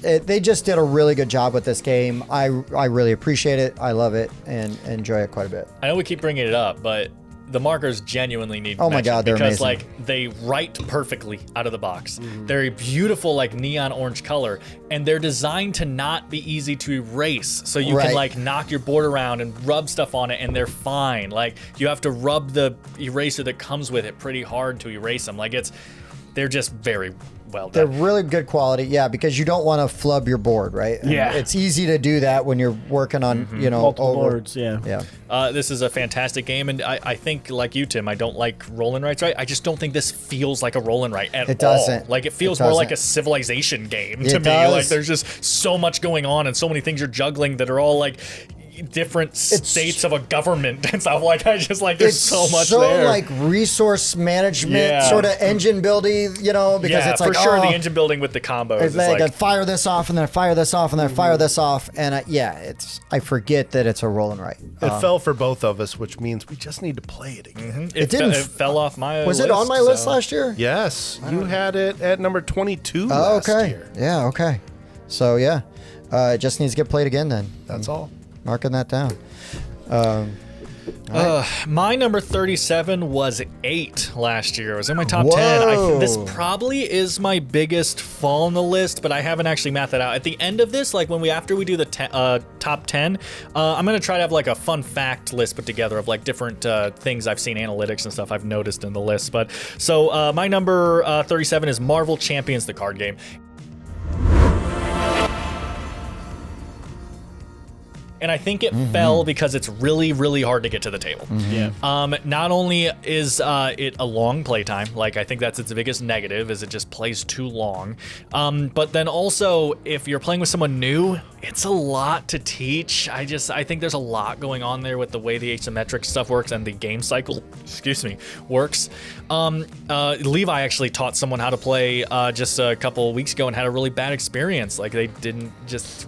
They just did a really good job with this game. I really appreciate it. I love it and enjoy it quite a bit. I know we keep bringing it up, but the markers genuinely need Oh my mention God, they're because amazing. like they write perfectly out of the box. They're a beautiful like neon orange color, and they're designed to not be easy to erase. So you can Right. like knock your board around and rub stuff on it, and they're fine. Like you have to rub the eraser that comes with it pretty hard to erase them. Like they're just very well They're done. really good quality, yeah, because you don't want to flub your board, right? And Yeah. it's easy to do that when you're working on, Multiple over. boards, yeah. Yeah. This is a fantastic game, and I think, like you, Tim, I don't like roll and writes, right? I just don't think this feels like a roll and write at all. It doesn't. Like, it feels It more like a doesn't. civilization game It to me. does. Like, there's just so much going on and so many things you're juggling that are all, like, different states of a government and stuff. Like, I just, like, there's It's so much so there. like resource management Yeah. sort of engine building, because yeah, it's like for sure, oh, the engine building with the combos it's is like, I like... fire this off and then I fire this off and then I fire this off, and I forget that it's a roll and write. It fell for both of us, which means we just need to play it again. It, didn't it f- fell off my Was list. it on my list so- last year? Yes, you had it at number 22 Oh, last okay. year. Yeah, okay. So yeah, it just needs to get played again then. That's all. Marking that down. My number 37 was 8 last year. It was in my top 10. Whoa. This probably is my biggest fall on the list, but I haven't actually mapped that out. At the end of this, like after we do the top 10, I'm going to try to have like a fun fact list put together of like different things I've seen, analytics and stuff I've noticed in the list. But so my number 37 is Marvel Champions, the card game. And I think it fell because it's really, really hard to get to the table. Yeah. Not only is it a long playtime, like I think that's its biggest negative, is it just plays too long. But then also, if you're playing with someone new, it's a lot to teach. I think there's a lot going on there with the way the asymmetric stuff works and the game cycle, works. Levi actually taught someone how to play just a couple of weeks ago and had a really bad experience. Like they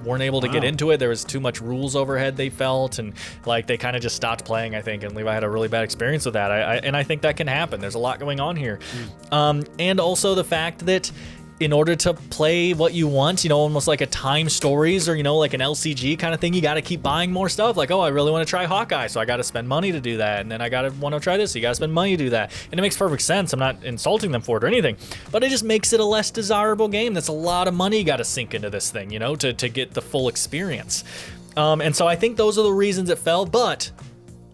weren't able to get into it. There was too much rules overhead, they felt, and like they kind of just stopped playing, I think, and Levi had a really bad experience with that. I think that can happen. There's a lot going on here. And also the fact that in order to play what you want, almost like a Time Stories or, like an LCG kind of thing, you got to keep buying more stuff. Like, oh, I really want to try Hawkeye, so I got to spend money to do that. And then I got to want to try this, so you got to spend money to do that. And it makes perfect sense. I'm not insulting them for it or anything, but it just makes it a less desirable game. That's a lot of money you got to sink into this thing, to get the full experience. And so I think those are the reasons it fell, but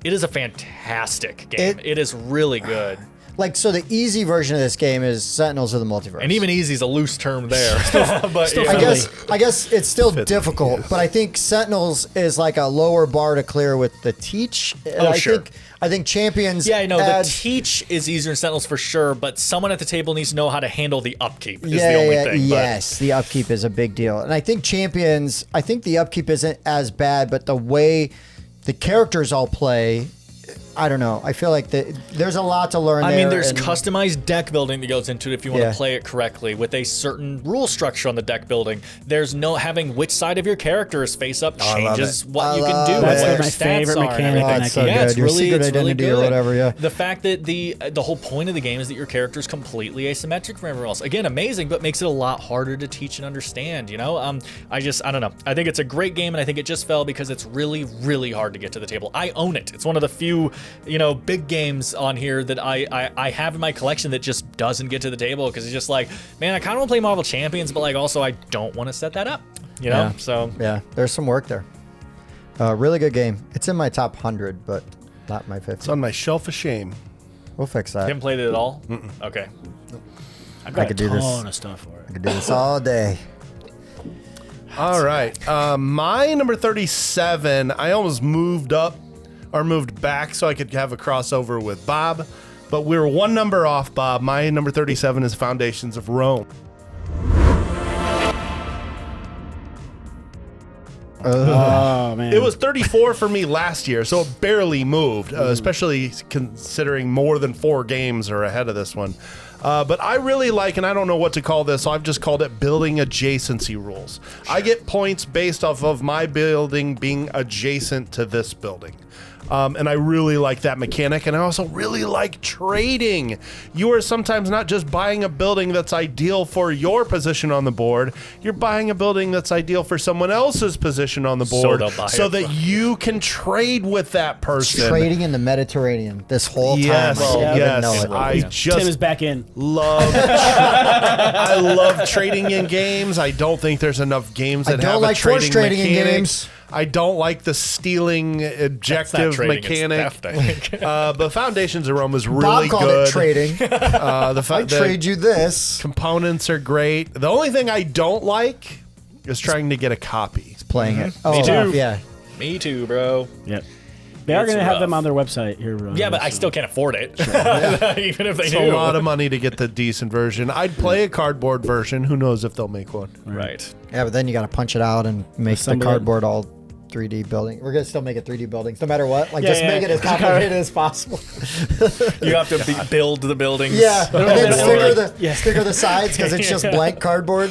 it is a fantastic game. It is really good. Like, so the easy version of this game is Sentinels of the Multiverse. And even easy is a loose term there. But still I friendly. guess it's still difficult, but I think Sentinels is like a lower bar to clear with the teach. And Sure. I think Champions. Yeah, I know the adds- teach is easier in Sentinels for sure, but someone at the table needs to know how to handle the upkeep. Is Yeah, the only yeah, thing. yes, the upkeep is a big deal, and I think Champions. I think the upkeep isn't as bad, but the way the characters all play, I don't know. I feel like there's a lot to learn. I mean, there, there's and- customized deck building that goes into it if you want Yeah. to play it correctly with a certain rule structure on the deck building. There's no having which side of your character is face up I love changes it. what I you can love do it. and That's what like your my stats favorite are. mechanic and in Oh, that it's so game. Yeah, good. it's Your really, secret it's really identity good. or whatever. Yeah. The fact that the whole point of the game is that your character is completely asymmetric from everyone else. Again, amazing, but makes it a lot harder to teach and understand. I don't know. I think it's a great game, and I think it just fell because it's really, really hard to get to the table. I own it. It's one of the few, big games on here that I have in my collection that just doesn't get to the table because it's just like, man, I kind of want to play Marvel Champions, but like also I don't want to set that up. Yeah. So Yeah, there's some work there. Really good game. It's in my top 100, but not my 50. It's on my shelf of shame. We'll fix that. Haven't played it at all? Okay. I've got could a do this. ton of stuff for it. I could do this all day. All right. My number 37, I almost moved up or moved back so I could have a crossover with Bob, but we were one number off, Bob. My number 37 is Foundations of Rome. Oh man, It was 34 for me last year, so it barely moved, especially considering more than 4 games are ahead of this one. But I really like, and I don't know what to call this, so I've just called it building adjacency rules. I get points based off of my building being adjacent to this building. And I really like that mechanic, and I also really like trading. You are sometimes not just buying a building that's ideal for your position on the board, you're buying a building that's ideal for someone else's position on the board they'll buy so it that from you can trade with that person. Trading in the Mediterranean this whole time. Yes, I didn't even know yes. it. I Tim is just back in. love I love trading in games. I don't think there's enough games that don't have like a force trading trading in mechanic. games. I don't like the stealing objective trading, it's mechanic. theft, I think. But Foundations of Rome is Bob really called good. it trading. The I trade you this. components are great. The only thing I don't like is trying to get a copy. Playing it. Oh, too. yeah. Me too, bro. Yep. They are It's going to have rough. them on their website here. Yeah, but I still can't afford it. Even if they It's do. a lot of money to get the decent version. I'd play a cardboard version. Who knows if they'll make one? Right. Yeah, but then you got to punch it out and make the Assemble it. cardboard all 3D building. We're going to still make it 3D buildings no matter what. Like, Yeah, just yeah. make it as complicated as possible. You have to build the buildings. Yeah. And then Yeah. sticker the sides because it's just blank cardboard.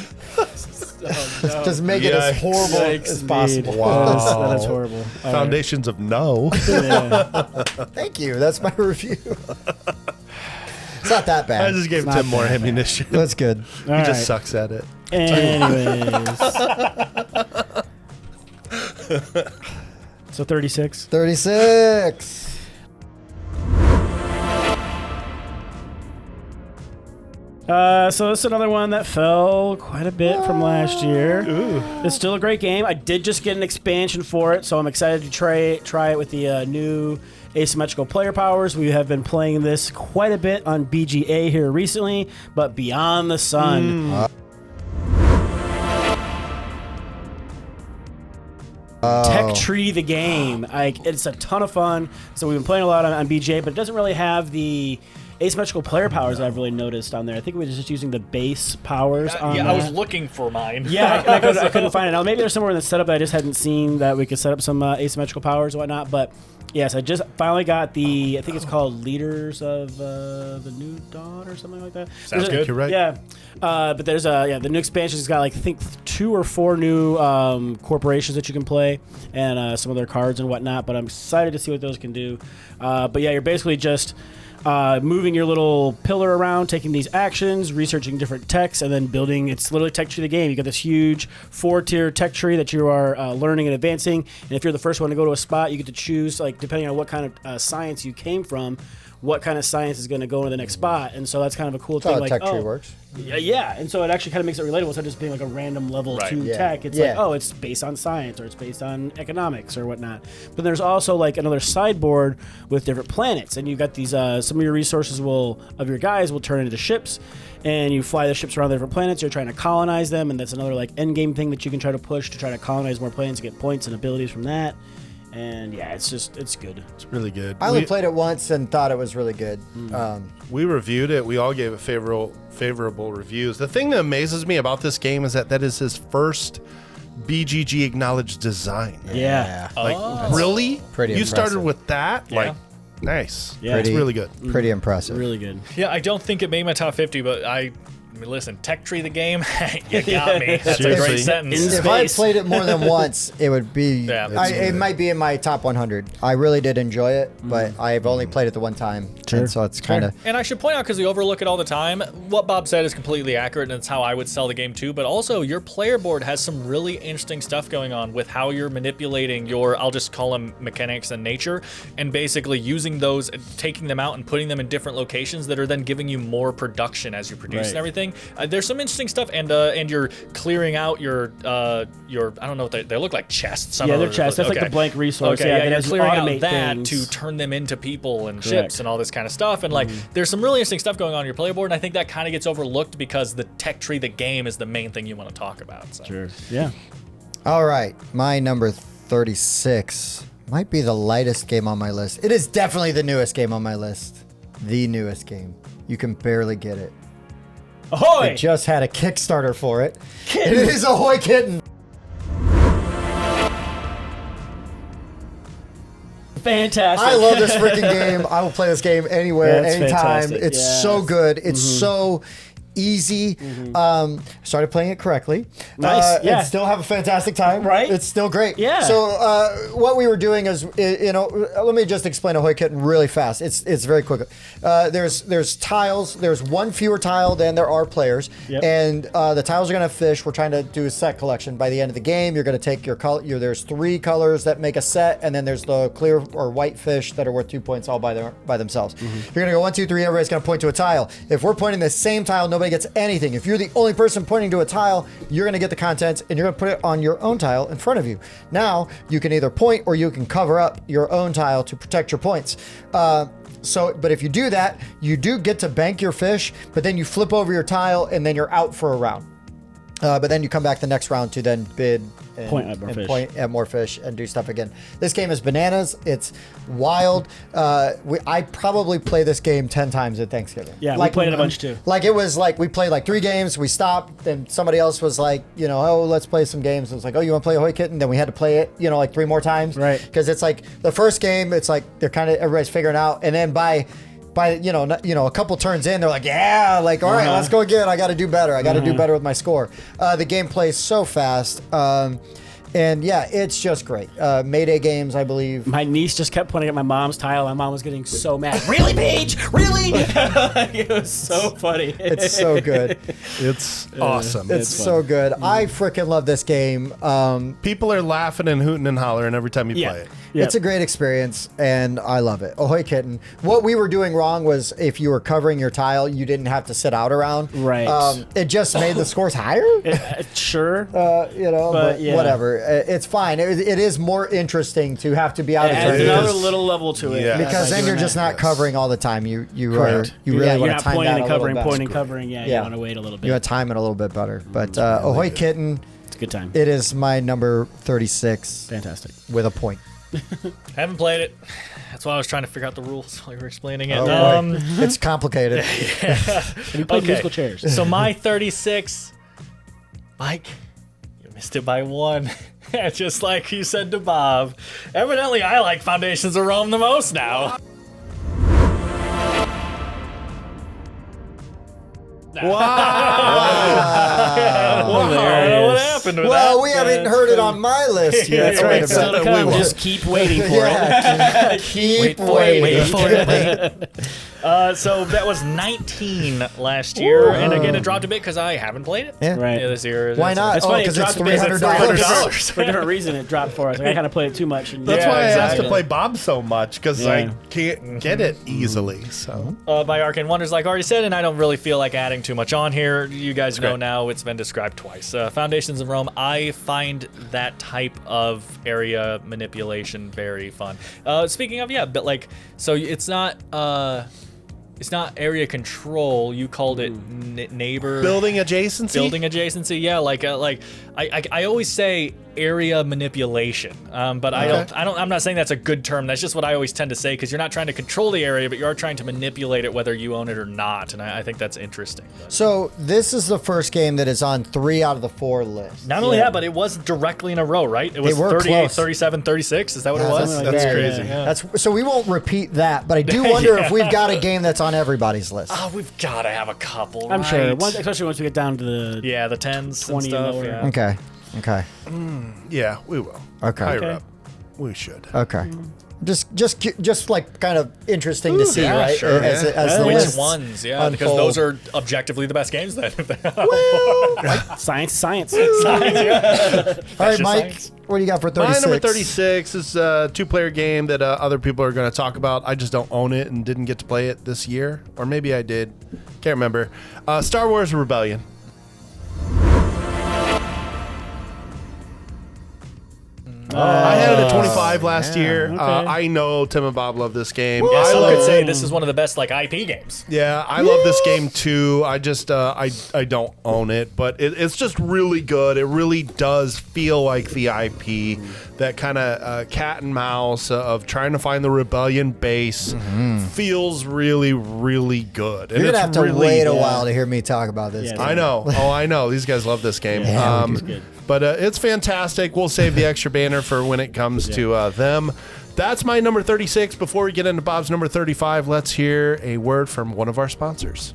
Just make it as Yikes. horrible Yikes, as indeed. possible. Wow. That is horrible. All right. Foundations of No. Thank you. That's my review. It's not that I bad. just gave not Tim more bad. ammunition. That's good. He All just right. sucks at it. Anyways. So 36. 36. So this is another one that fell quite a bit from last year. It's still a great game. I did just get an expansion for it, so I'm excited to try it with the new asymmetrical player powers. We have been playing this quite a bit on BGA here recently, but Beyond the Sun. Tech Tree the game. It's a ton of fun. So we've been playing a lot on BGA, but it doesn't really have the asymmetrical player powers I've really noticed on there. I think we were just using the base powers on Yeah, I was that. looking for mine. Yeah, I couldn't find it. Now, maybe there's somewhere in the setup that I just hadn't seen that we could set up some asymmetrical powers and whatnot. But yes, I just finally got the, I think it's called Leaders of the New Dawn or something like that. Sounds There's a- good. You're right. Yeah. But there's the new expansion's got like I think 2 or 4 new corporations that you can play and some of their cards and whatnot. But I'm excited to see what those can do. But yeah, you're basically just moving your little pillar around, taking these actions, researching different techs, and then building. It's literally tech tree the game. You got this huge 4-tier tech tree that you are learning and advancing. And if you're the first one to go to a spot, you get to choose, like depending on what kind of science you came from, what kind of science is going to go into the next spot. And so that's kind of a cool That's how thing. a Like, tech tree works. yeah, and so it actually kind of makes it relatable instead of just being like a random level Right. 2 Yeah. tech. It's Yeah. like, oh, it's based on science or it's based on economics or whatnot. But there's also like another sideboard with different planets, and you've got these. Some of your resources of your guys will turn into ships, and you fly the ships around the different planets. You're trying to colonize them, and that's another like end game thing that you can try to push to try to colonize more planets and get points and abilities from that. And yeah, it's good. It's really good. I only played it once and thought it was really good. We reviewed it. We all gave it favorable reviews. The thing that amazes me about this game is that is his first BGG acknowledged design. Yeah. Like, really? pretty You started impressive. with that? Yeah. Like, nice. Yeah. It's Pretty- really good. Pretty impressive. Really good. Yeah, I don't think it made my top 50, but I mean, listen, Tech Tree the game, you got me. That's a Seriously. great sentence. In If I space. played it more than once, it would be. Yeah, it might be in my top 100. I really did enjoy it, but I've only played it the one time, Sure. and so it's kind of. And I should point out, because we overlook it all the time, what Bob said is completely accurate, and it's how I would sell the game too. But also, your player board has some really interesting stuff going on with how you're manipulating your, I'll just call them mechanics and nature, and basically using those, taking them out and putting them in different locations that are then giving you more production as you produce Right. and everything. everything. There's some interesting stuff, and you're clearing out your I don't know what they look like chests. Yeah, they're chests. That's like the blank resource. Okay, Yeah, yeah, that you're has clearing out automate that things. to turn them into people and Correct. ships and all this kind of stuff. And like, there's some really interesting stuff going on your playboard, and I think that kind of gets overlooked because the tech tree, the game, is the main thing you want to talk about. So. Sure. Yeah. All right, my number 36 might be the lightest game on my list. It is definitely the newest game on my list. The newest game. You can barely get it. Ahoy! I just had a Kickstarter for it. It is Ahoy Kitten. Fantastic. I love this freaking game. I will play this game anywhere, Yeah, it's anytime. fantastic. It's Yes. so good. It's so easy. Started playing it correctly. Nice, yeah. And still have a fantastic time. Right? It's still great. Yeah. So what we were doing is, let me just explain Ahoy Kitten really fast. It's very quick. There's tiles. There's one fewer tile than there are players. Yep. And the tiles are going to fish. We're trying to do a set collection. By the end of the game, you're going to take your color. There's 3 colors that make a set, and then there's the clear or white fish that are worth 2 points all by themselves. You're going to go 1, 2, 3. Everybody's going to point to a tile. If we're pointing the same tile, nobody gets anything. If you're the only person pointing to a tile, you're going to get the contents, and you're going to put it on your own tile in front of you. Now, you can either point or you can cover up your own tile to protect your points. But if you do that, you do get to bank your fish, but then you flip over your tile, and then you're out for a round. But then you come back the next round to then bid and Point at more fish. point at more fish and do stuff again. This game is bananas. It's wild. I probably play this game 10 times at Thanksgiving. Yeah, we played it a bunch too. Like it was like we played like 3 games. We stopped, and somebody else was like, oh, let's play some games. It was like, oh, you want to play Ahoy Kitten? Then we had to play it, like 3 more times. Right. Because it's like the first game, it's like they're kind of everybody's figuring out, and then by a couple turns in, they're like, yeah, like, all right, let's go again. I got to do better. I got to do better with my score. The game plays so fast. And yeah, it's just great. Mayday games, I believe. My niece just kept pointing at my mom's tile. My mom was getting so mad. Really, Paige? Really? It was so funny. It's so good. It's awesome. It's so good. I freaking love this game. People are laughing and hooting and hollering every time you Yeah. play it. Yep. It's a great experience, and I love it. Ahoy Kitten. What we were doing wrong was if you were covering your tile, you didn't have to sit out around. Right. It just made the scores higher. Sure. But yeah. whatever. It's fine. It is more interesting to have to be out It of adds turn another is. little level to it. Yeah. because then By you're doing just that. not covering all the time. You Correct. really You're want not to time pointing that and a covering, little pointing, better. covering. Yeah, Yeah. you want to wait a little bit. You want to time it a little bit better. But Ahoy Kitten, It's a good time. it is my number 36 Fantastic. with a point. Haven't played it. That's why I was trying to figure out the rules while you were explaining it. Oh, boy. It's complicated. Have you played musical chairs? So my 36, Mike, you missed it by 1. Just like you said to Bob. Evidently, I like Foundations of Rome the most now. I don't know what happened with Well, that. we haven't heard it on my list yet. That's Wait right. a Still minute. to come. We will- Just keep waiting for it. Yeah, keep waiting. Wait for it. So that was 19 last year, and again, it dropped a bit because I haven't played it. Yeah. Right. This year. Why not? That's Oh, funny. It because it's dropped a bit. $300. For a different reason, it dropped for us. Like, I kind of played it too much. And That's Yeah, why I asked to exactly. play Bob so much, because Yeah. I can't get it easily. So By Arcane Wonders, like I already said, and I don't really feel like adding too much on here. You guys know now it's been described twice. Foundations of Rome, I find that type of area manipulation very fun. Speaking of, yeah, but like, so it's not area control. You called it neighbor building adjacency. building adjacency. Yeah, like I always say area manipulation, but I'm not saying that's a good term. That's just what I always tend to say, because you're not trying to control the area, but you are trying to manipulate it whether you own it or not, and I think that's interesting. But So this is the first game that is on 3 out of the 4 lists. not only that, but it was directly in a row, right? It was were 38, close. 37, 36. Is that what it was? something like That's that, crazy. yeah. That's so we won't repeat that, but I do wonder if we've got a game that's on everybody's list. Oh, we've got to have a couple. I'm sure. right? Especially once we get down to the. Yeah, the 10s 20 and and stuff. lower. Yeah. Okay. Okay. Yeah, we will. Okay. Higher Okay. up. We should. Okay. Just like kind of interesting to see, yeah, right? sure. As the Which lists ones? Yeah, because unfold. those are objectively the best games. That Science. All right, Mike, science. what do you got for My 36? number 36 is a 2-player game that other people are going to talk about. I just don't own it and didn't get to play it this year. Or maybe I did. Can't remember. Star Wars Rebellion. I had it at 25 last year. okay. I know Tim and Bob love this game. Yeah, I some love, could say this is one of the best IP games. yeah, I love this game too. I just I don't own it, but it's just really good. It really does feel like the IP, that kind of cat and mouse of trying to find the rebellion base. Feels really, really good. And You're gonna it's have to really, wait a while to hear me talk about this. Yeah, game. I know. Oh, I know. These guys love this game. Yeah, it's good. But it's fantastic. We'll save the extra banner for when it comes to them. That's my number 36. Before we get into Bob's number 35, let's hear a word from one of our sponsors.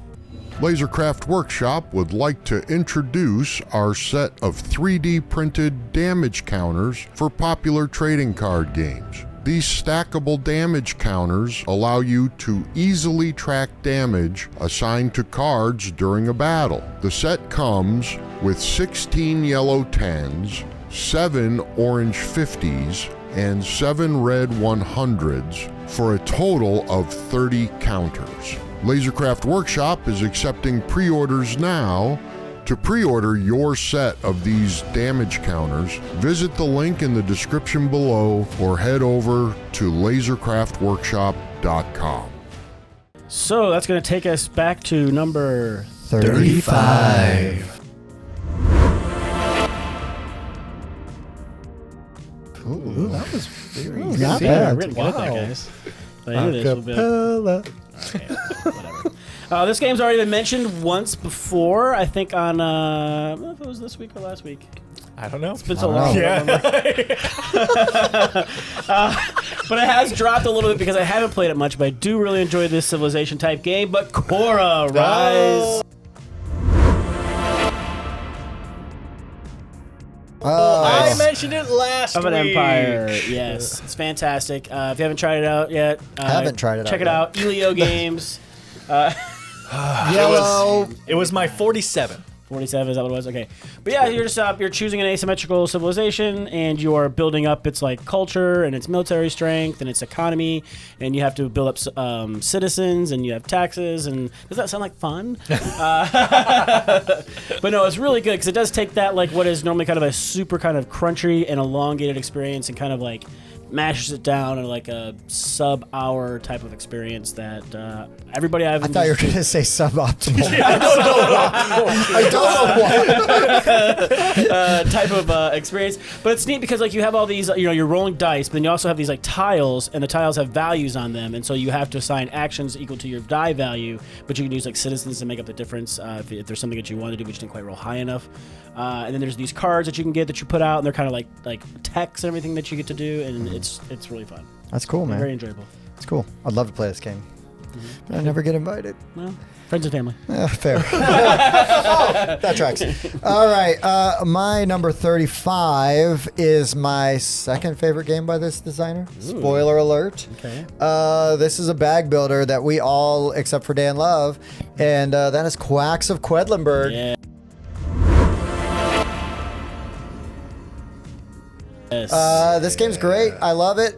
Lasercraft Workshop would like to introduce our set of 3D printed damage counters for popular trading card games. These stackable damage counters allow you to easily track damage assigned to cards during a battle. The set comes with 16 yellow 10s, 7 orange 50s, and 7 red 100s for a total of 30 counters. Lasercraft Workshop is accepting pre-orders now. To pre-order your set of these damage counters, visit the link in the description below or head over to lasercraftworkshop.com. So that's going to take us back to number 35. Ooh, that was very Not Yeah, bad. really good at that, guys. I knew this would be whatever. This game's already been mentioned once before. I think on I don't know if it was this week or last week. I don't know. It's been so long. Yeah. But it has dropped a little bit because I haven't played it much. But I do really enjoy this Civilization type game. But Korra Rise. I mentioned it last Of an week. Empire, yes, it's fantastic. If you haven't tried it out yet, Haven't tried it check out it out. Elio Games, Yellow. It was my 47. 47 is that what it was? Okay, but yeah, you're just you're choosing an asymmetrical civilization, and you are building up its like culture and its military strength and its economy, and you have to build up citizens, and you have taxes. And does that sound like fun? But no, it's really good because it does take that like what is normally kind of a super kind of crunchy and elongated experience and kind of like mashes it down in like a sub-hour type of experience that everybody I've I thought you were going to say suboptimal. I don't know why. type of experience, but it's neat because like you have all these, you're rolling dice, but then you also have these like tiles, and the tiles have values on them, and so you have to assign actions equal to your die value, but you can use like citizens to make up the difference if there's something that you want to do but you didn't quite roll high enough. And then there's these cards that you can get that you put out, and they're kind of like techs and everything that you get to do, and it's really fun. That's cool, man. Very enjoyable. It's cool. I'd love to play this game. But I never get invited. Well, friends and family. Fair. That tracks. All right. My number 35 is my second favorite game by this designer. Spoiler alert. Okay. This is a bag builder that we all, except for Dan, love. And that is Quacks of Quedlinburg. Yeah. Yes. This game's great. I love it.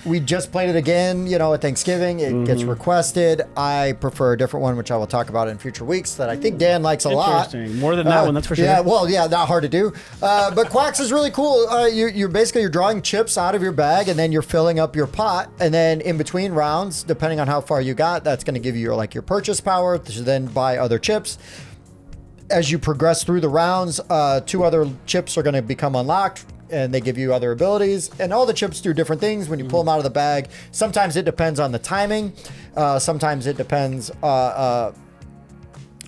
We just played it again, at Thanksgiving. It gets requested. I prefer a different one, which I will talk about in future weeks, that I think Dan likes a lot. Interesting. More than that one, that's for sure. Yeah, well, yeah, not hard to do. But Quacks is really cool. You're basically drawing chips out of your bag, and then you're filling up your pot. And then in between rounds, depending on how far you got, that's going to give you your purchase power to then buy other chips. As you progress through the rounds, 2 other chips are going to become unlocked, and they give you other abilities. And all the chips do different things when you pull them out of the bag. Sometimes it depends on the timing. Sometimes it depends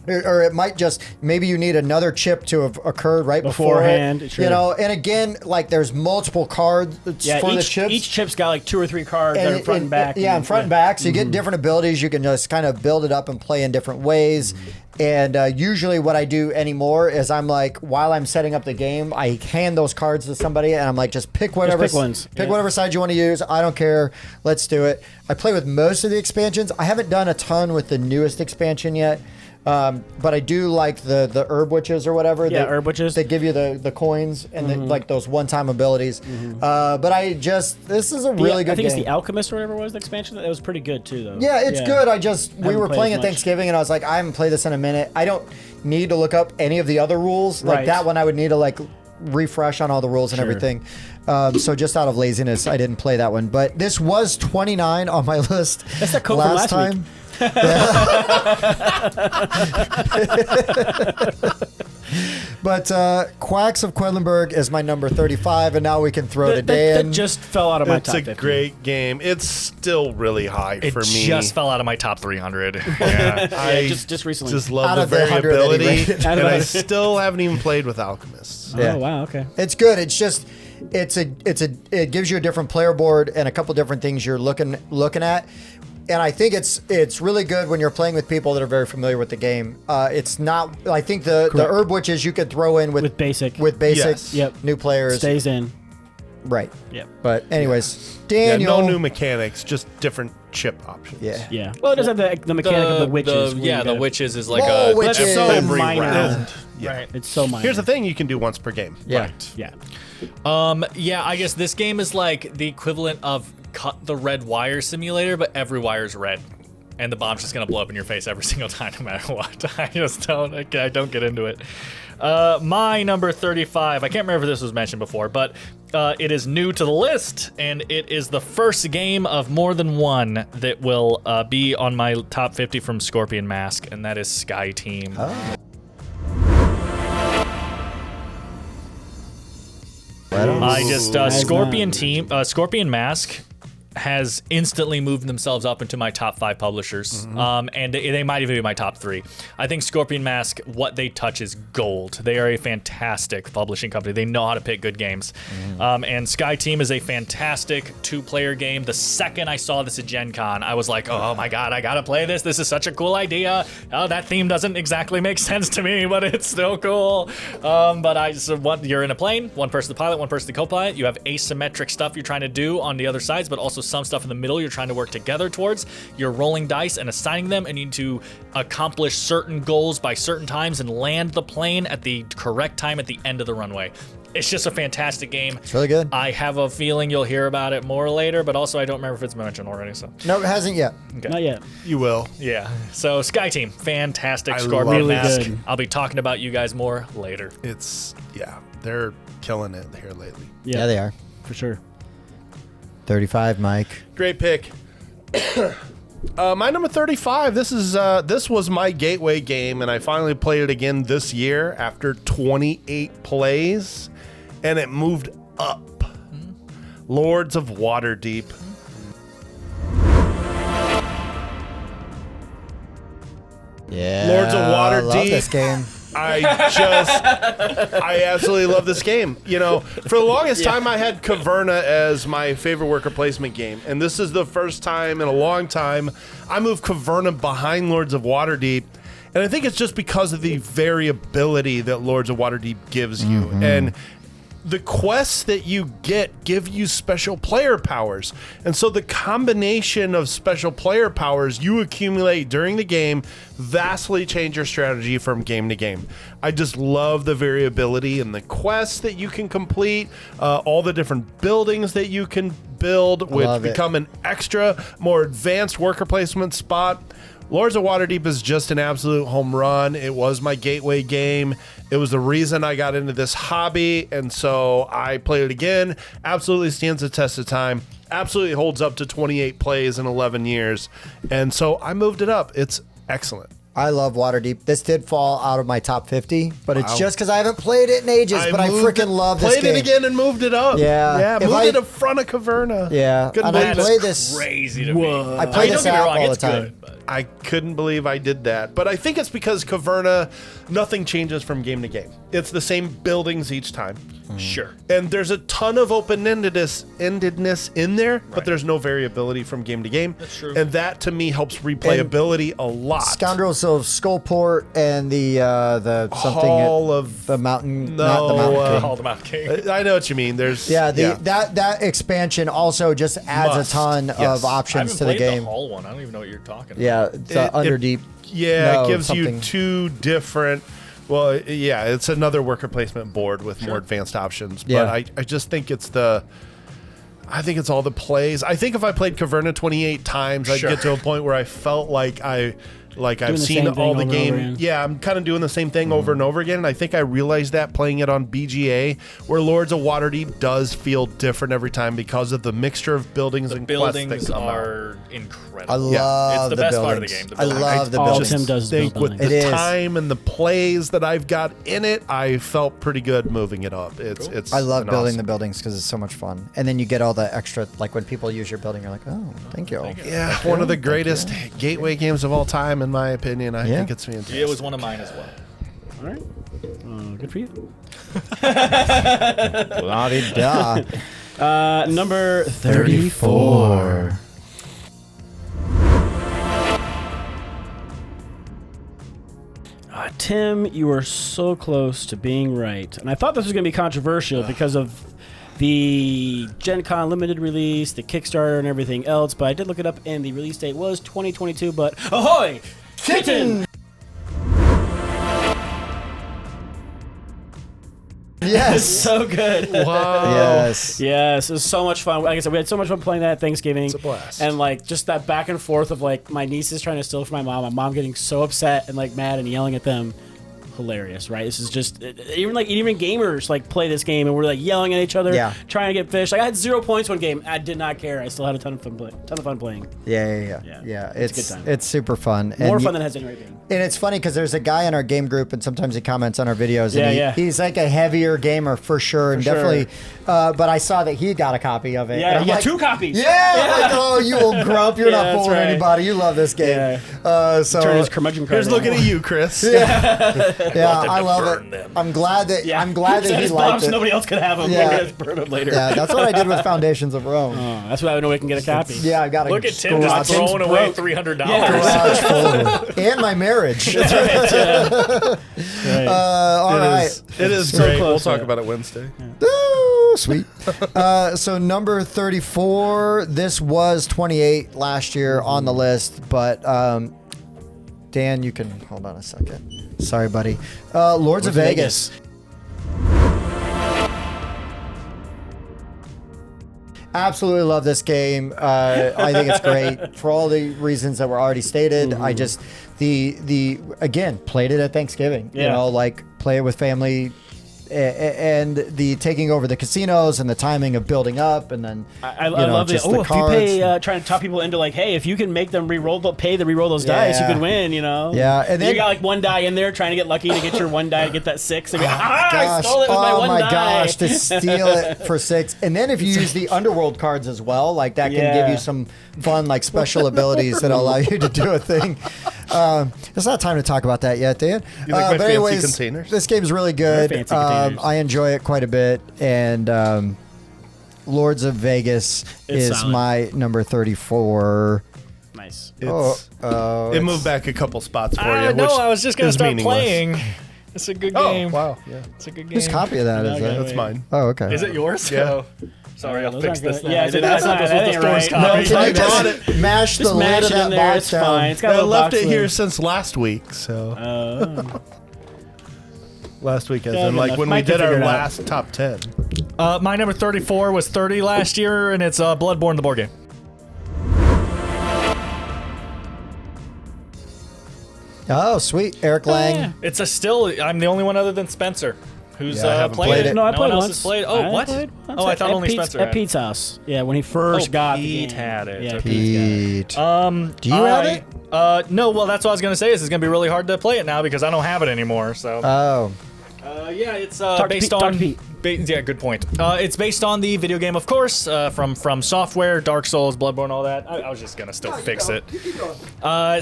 or it might just maybe you need another chip to have occurred right Beforehand, before it, sure. you know. And again, like there's multiple cards for the chips. Each chip's got like 2 or 3 cards that are front and back. Yeah, in front and back. So you get different abilities. You can just kind of build it up and play in different ways. And usually what I do anymore is I'm like, while I'm setting up the game, I hand those cards to somebody and I'm like, just pick whatever, pick ones. pick Yeah. whatever side you want to use. I don't care. Let's do it. I play with most of the expansions. I haven't done a ton with the newest expansion yet. But I do like the herb witches or whatever. Yeah, they, herb witches. They give you the coins and like those one-time abilities. But this is a really good I think game. it's the Alchemist or whatever it was, the expansion. That was pretty good too, though. Yeah, it's good. We Haven't were played playing as at much. Thanksgiving, and I was like, I haven't played this in a minute. I don't need to look up any of the other rules. Like Right. that one, I would need to like refresh on all the rules and Sure. everything. So just out of laziness, I didn't play that one. But this was 29 on my list. That's that code from last week. But Quacks of Quedlinburg is my number 35, and now we can throw to That Dan. just fell out of my It's top a 50. great game. It's still really high It for me. just fell out of my top 300. Yeah. I just recently. just Out love the of the 100 that he variability, rated. and I still haven't even played with Alchemists. Yeah. Oh wow, okay. It's good. It's just it gives you a different player board and a couple different things you're looking at. And I think it's really good when you're playing with people that are very familiar with the game. It's not. I think the herb witches you could throw in with basic. Yes. Yep. new players. Stays in. Right. Yep. But anyways, Yeah, Daniel. no new mechanics, just different chip options. Yeah. Yeah. Well, it does have the mechanic of the witches. where you the gotta- witches is like Whoa, a witches. That's so Every minor. round. Yeah. Right. It's so minor. Here's the thing: you can do once per game. Yeah. Yeah. Yeah, I guess this game is like the equivalent of cut the red wire simulator, but every wire's red. And the bomb's just gonna blow up in your face every single time, no matter what. I don't get into it. My number 35, I can't remember if this was mentioned before, but it is new to the list, and it is the first game of more than one that will be on my top 50 from Scorpion Mask, and that is Sky Team. Scorpion Mask has instantly moved themselves up into my top 5 publishers, and they might even be my top 3. I think Scorpion Mask, what they touch is gold. They are a fantastic publishing company. They know how to pick good games, and Sky Team is a fantastic 2-player game. The second I saw this at Gen Con, I was like, oh my god, I gotta play this. This is such a cool idea. Oh, that theme doesn't exactly make sense to me, but it's still cool. You're in a plane, one person the pilot, one person the co-pilot. You have asymmetric stuff you're trying to do on the other sides, but also some stuff in the middle you're trying to work together towards. You're rolling dice and assigning them, and you need to accomplish certain goals by certain times and land the plane at the correct time at the end of the runway. It's just a fantastic game. It's really good. I have a feeling you'll hear about it more later, but also I don't remember if it's mentioned already. So No, it hasn't yet. Not yet. You will. yeah, so Sky Team, fantastic I Scorpion love Really Mask. good. I'll be talking about you guys more later. They're killing it here lately. Yeah, they are. For sure. 35, Mike. Great pick. My number 35. This was my gateway game, and I finally played it again this year after 28 plays, and it moved up. Lords of Waterdeep. Yeah. Lords of I love Waterdeep. this game. I absolutely love this game. You know, for the longest time, I had Caverna as my favorite worker placement game, and this is the first time in a long time I moved Caverna behind Lords of Waterdeep, and I think it's just because of the variability that Lords of Waterdeep gives you, and the quests that you give you special player powers. And so the combination of special player powers you accumulate during the game vastly change your strategy from game to game. I just love the variability in the quests that you can complete, all the different buildings that you can build, which Love it. become an extra, more advanced worker placement spot. Lords of Waterdeep is just an absolute home run. It was my gateway game. It was the reason I got into this hobby, and so I played it again. Absolutely stands the test of time. Absolutely holds up to 28 plays in 11 years. And so I moved it up. It's excellent. I love Waterdeep. This did fall out of my top 50, but it's just because I haven't played it in ages. But I freaking love this game. Played it again and moved it up. Yeah. Yeah, If moved I- it in front of Caverna. Yeah, Couldn't and I believe it. play this. Crazy to me. I play Don't this get me app wrong, all the it's time. good, but I couldn't believe I did that. But I think it's because Caverna, nothing changes from game to game. It's the same buildings each time. Sure. And there's a ton of open-endedness in there, but there's no variability from game to game. That's true. And that, to me, helps replayability a lot. Scoundrels of Skullport and the something Hall of... the mountain, No, not the mountain king. Call them out, King. I know what you mean. There's... Yeah, that expansion also just adds Must, a ton yes. of I haven't options to the played game. the Hall one. I don't even know what you're talking about. Yeah, the Underdeep. Yeah, No, it gives something. you two different... Well, yeah, it's another worker placement board with more advanced options. But Yeah. I just think it's the... I think it's all the plays. I think if I played Caverna 28 times, I'd Sure. get to a point where I felt like I've the seen same all thing the over and over game. again. Yeah, I'm kind of doing the same thing over and over again. And I think I realized that playing it on BGA, where Lords of Waterdeep does feel different every time because of the mixture of buildings The and quests that buildings come out. are incredible. I love It's the best part of the buildings. game, the I buildings. love the All buildings. Tim does is think build with buildings. the It is. time and the plays that I've got in it, I felt pretty good moving it up. It's I love an building awesome- the buildings because it's so much fun. And then you get all the extra, like when people use your building, you're like, oh, thank you. Yeah, one of the greatest gateway games of all time, in my opinion. I Yeah. think it's fantastic. It was one of mine as well. All right. Good for you. La-di-da. Number 34. Tim, you were so close to being right. And I thought this was going to be controversial because of the Gen Con limited release, the Kickstarter, and everything else. But I did look it up, and the release date was 2022. But ahoy! Kitten! Yes. So good. Wow. Yes. Yes, it was so much fun. Like I said, we had so much fun playing that at Thanksgiving. It's a blast. And like just that back and forth of like my nieces trying to steal from my mom getting so upset and like mad and yelling at them. Hilarious, right? This is just even gamers like play this game and we're like yelling at each other, Yeah. trying to get fish. Like I had 0 points one game. I did not care. I still had a ton of fun playing. Yeah. It's a good time. It's super fun. More And fun than it has any other game. And it's funny because there's a guy in our game group, and sometimes he comments on our videos. Yeah, And yeah. he's like a heavier gamer for sure, and sure. definitely. But I saw that he got a copy of it. Yeah, and I'm yeah, like, 2 copies. Yeah, I'm like, oh, you old grump! You're Yeah, not that's fooling right. anybody. You love this game. So Turn his curmudgeon card. Here's looking at you, Chris. yeah, I to love burn it. them. I'm glad that he his liked bombs, it. nobody else could have them. Yeah. We're gonna burn them later. Yeah, that's what I did with Foundations of Rome. That's why I know we can get a copy. Yeah, I got a Look at Tim just garage throwing away $300. garage full. And my marriage. Right. All right. It is So great. close, We'll talk yeah. about it Wednesday. Ooh, sweet. So number 34. This was 28 last year on the list, but Dan, you can hold on a second. Sorry, buddy. Lords of Vegas. Absolutely love this game. I think it's great for all the reasons that were already stated. I just the again played it at Thanksgiving. You Yeah. know, like play it with family. And the taking over the casinos and the timing of building up, and then I you know, love it. just Oh, the if you cards. pay, trying to talk people into like, hey, if you can make them re-roll, pay to re-roll those dice, you Yeah. can win. You know. Yeah, and then- you got like one die in there, trying to get lucky to get your one die to get that 6. And be like, I Gosh, stole it with my oh one my die. gosh, to steal it for 6. And then if you use the underworld cards as well, like that can give Yeah. you some fun like special abilities that allow you to do a thing. It's not time to talk about that yet, Dan. You like my but fancy anyways, containers? this game is really good. Very fancy containers. I enjoy it quite a bit, and Lords of Vegas It's is solid. my number 34. Nice. It's, it moved back a couple spots for you. No, which I was just going to is start meaningless. playing. It's a good Oh, game. wow. Yeah. It's a good game. Whose copy of that is Okay. that? That's mine. Oh, okay. Is it yours? Yeah. Oh, sorry, I'll Those fix aren't this good. now. Yeah, so that's not- This that was the ain't store's right. No, copy. can I you brought just mash the Just lid mash of it that in there. box It's down? fine. It's got a I little left box it here lid. since last week, so last week, as Yeah, in good like enough. when Mike we can did our figure it out. last top 10. My number 34 was 30 last year, and it's Bloodborne, the board game. Oh, sweet. Eric Lang. yeah. It's I'm the only one other than Spencer who's Yeah, I haven't played, played it. it. No, I no played one else once. has played. Oh, I what? played once Oh, I thought at only Pete's, Spencer at had. Pete's house. Yeah, when he first got the Pete game. had it. Yeah, Okay. Pete's got it. Pete. Do you have it? No. Well, that's what I was gonna say. Is it's gonna be really hard to play it now because I don't have it anymore. So Oh. yeah, it's Talk to based Pete, talk on to Pete. Yeah, good point. It's based on the video game, of course, from Software, Dark Souls, Bloodborne, all that. I was just gonna still fix it.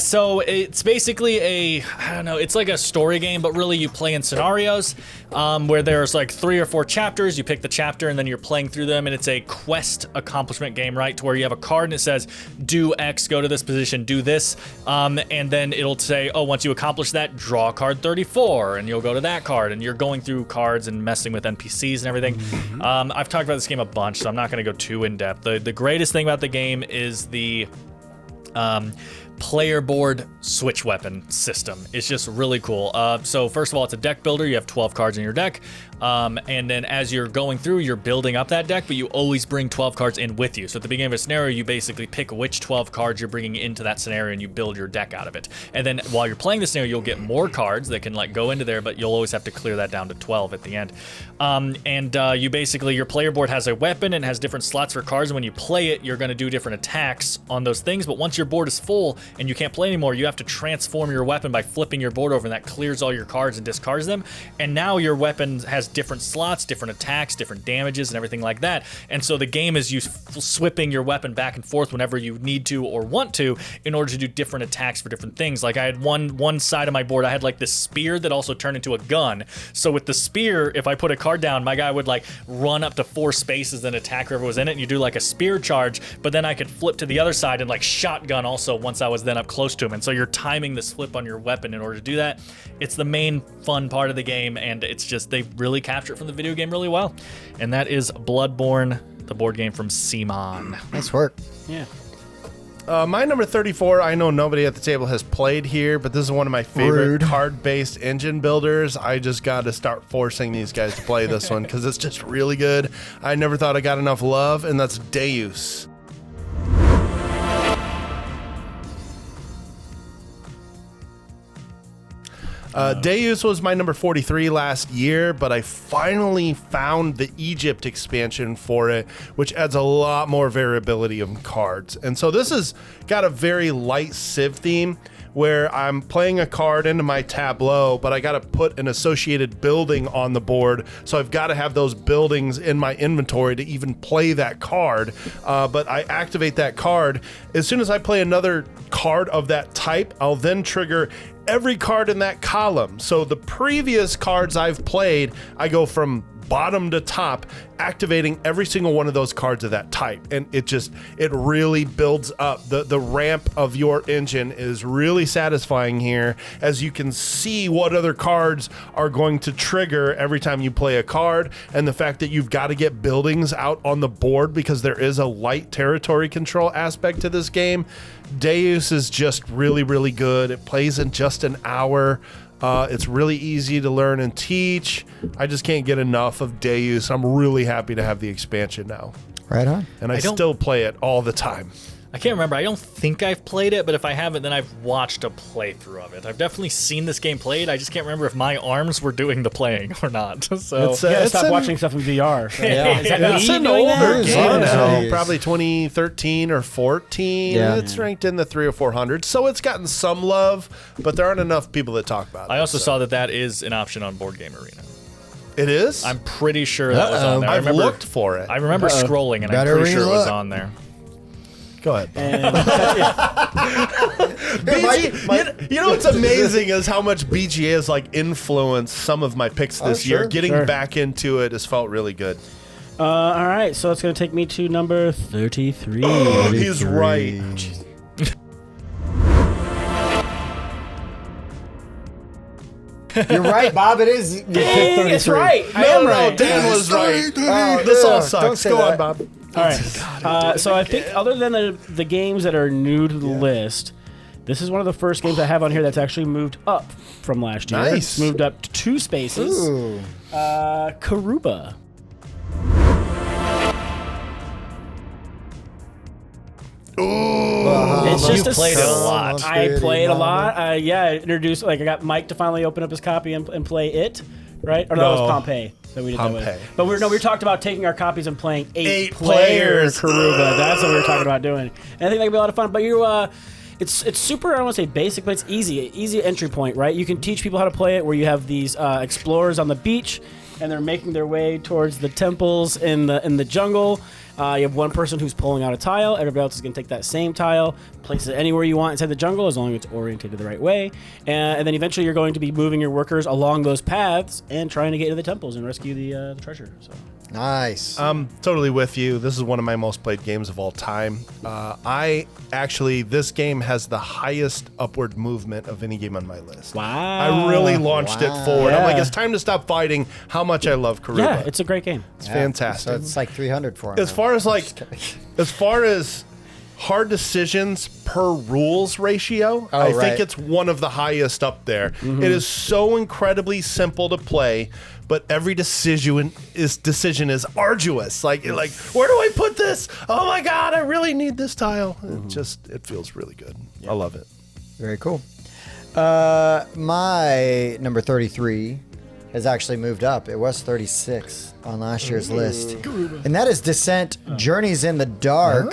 So it's basically I don't know, it's like a story game, but really you play in scenarios where there's like 3 or 4 chapters. You pick the chapter and then you're playing through them, and it's a quest accomplishment game, right? To where you have a card and it says, do X, go to this position, do this, and then it'll say, oh, once you accomplish that, draw card 34, and you'll go to that card, and you're going through cards and messing with NPCs and everything. I've talked about this game a bunch, so I'm not going to go too in depth. The greatest thing about the game is the player board switch weapon system. It's just really cool. So first of all, it's a deck builder. You have 12 cards in your deck. And then as you're going through, you're building up that deck, but you always bring 12 cards in with you. So at the beginning of a scenario, you basically pick which 12 cards you're bringing into that scenario and you build your deck out of it. And then while you're playing the scenario, you'll get more cards that can like go into there, but you'll always have to clear that down to 12 at the end. You basically, your player board has a weapon and has different slots for cards. And when you play it, you're going to do different attacks on those things. But once your board is full and you can't play anymore, you have to transform your weapon by flipping your board over, and that clears all your cards and discards them. And now your weapon has different slots, different attacks, different damages, and everything like that. And so the game is you swipping your weapon back and forth whenever you need to or want to in order to do different attacks for different things. Like I had one side of my board, I had like this spear that also turned into a gun. So with the spear, if I put a card down, my guy would like run up to 4 spaces and attack whoever was in it, and you do like a spear charge, but then I could flip to the other side and like shotgun also once I was then up close to him. And so you're timing this flip on your weapon in order to do that. It's the main fun part of the game, and it's just, they really capture it from the video game really well. And that is Bloodborne, the board game from CMON. Nice work. Yeah. My number 34, I know nobody at the table has played here, but this is one of my favorite Rude. card-based engine builders. I just got to start forcing these guys to play this one because it's just really good. I never thought I got enough love, and that's Deus. Deus was my number 43 last year, but I finally found the Egypt expansion for it, which adds a lot more variability of cards. And so this has got a very light Civ theme where I'm playing a card into my tableau, but I got to put an associated building on the board. So I've got to have those buildings in my inventory to even play that card. But I activate that card. As soon as I play another card of that type, I'll then trigger every card in that column. So the previous cards I've played, I go from bottom to top, activating every single one of those cards of that type. And it really builds up. The ramp of your engine is really satisfying here, as you can see what other cards are going to trigger every time you play a card, and the fact that you've got to get buildings out on the board because there is a light territory control aspect to this game. Deus is just really, really good. It plays in just an hour. It's really easy to learn and teach. I just can't get enough of Deus. I'm really happy to have the expansion now. Right on. And I still play it all the time. I can't remember. I don't think I've played it, but if I haven't, then I've watched a playthrough of it. I've definitely seen this game played. I just can't remember if my arms were doing the playing or not. So It's, You gotta it's stop an- watching stuff in VR. Yeah. Is that It's me an doing older that? game now, Jeez. probably 2013 or 14. Yeah. It's ranked in the 300 or 400, so it's gotten some love, but there aren't enough people that talk about it. I also so. saw that is an option on Board Game Arena. It is? I'm pretty sure that was on there. I've looked for it. I remember scrolling, and I'm Better pretty sure it was relook. on there. Go ahead. And You know what's amazing is how much BGA has like influenced some of my picks this year. sure. Getting Sure. back into it has felt really good. all right, so it's gonna take me to number 33. He's right. You're right, Bob. It is. You picked Dang, it's 33. right. I am right. Dan was right. Oh, This all yeah, don't sucks. say Go on, that. Bob. All right. So I think other than the games that are new to the list, this is one of the first games I have on here that's actually moved up from last year. Nice. It's moved up to 2 spaces. Ooh. Karuba. It's You just played it a lot. I played a lot. I introduced, I got Mike to finally open up his copy and play it, right? Or no, that was No. Pompeii that we did that Pompeii. with. But we were talking about taking our copies and playing 8 player players Karuba. That's what we were talking about doing. And I think that could be a lot of fun. But it's super, I don't want to say basic, but it's easy entry point, right? You can teach people how to play it where you have these explorers on the beach, and they're making their way towards the temples in the jungle. You have one person who's pulling out a tile. Everybody else is going to take that same tile, place it anywhere you want inside the jungle, as long as it's oriented the right way. And then eventually you're going to be moving your workers along those paths and trying to get to the temples and rescue the treasure. So. Nice. I'm totally with you. This is one of my most played games of all time. This game has the highest upward movement of any game on my list. Wow. I really launched it forward. I'm like, Yeah. it's time to stop fighting. How much I love Karuba. Yeah, it's a great game. It's fantastic. So it's like 300 for him. As far as hard decisions per rules ratio, I right. think it's one of the highest up there. Mm-hmm. It is so incredibly simple to play, but every decision is arduous. Like where do I put this? Oh my god, I really need this tile. It feels really good. I love it. Very cool. My number 33 has actually moved up. It was 36 on last year's list. And that is Descent Journeys in the Dark.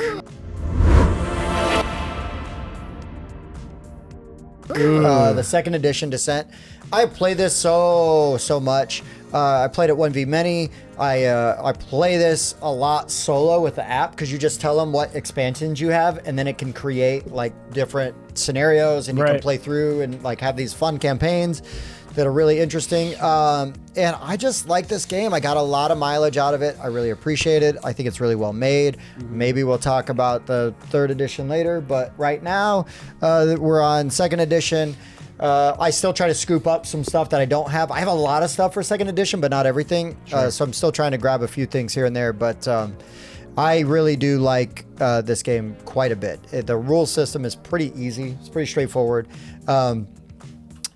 The second edition Descent. I played this so much. I played it 1v many. I play this a lot solo with the app because you just tell them what expansions you have, and then it can create like different scenarios, and you can Right. play through and like have these fun campaigns that are really interesting. And I just like this game. I got a lot of mileage out of it. I really appreciate it. I think it's really well made. Maybe we'll talk about the third edition later, but right now we're on second edition. I still try to scoop up some stuff that I don't have. I have a lot of stuff for second edition, but not everything. So I'm still trying to grab a few things here and there. But I really do like this game quite a bit. The rule system is pretty easy. It's pretty straightforward.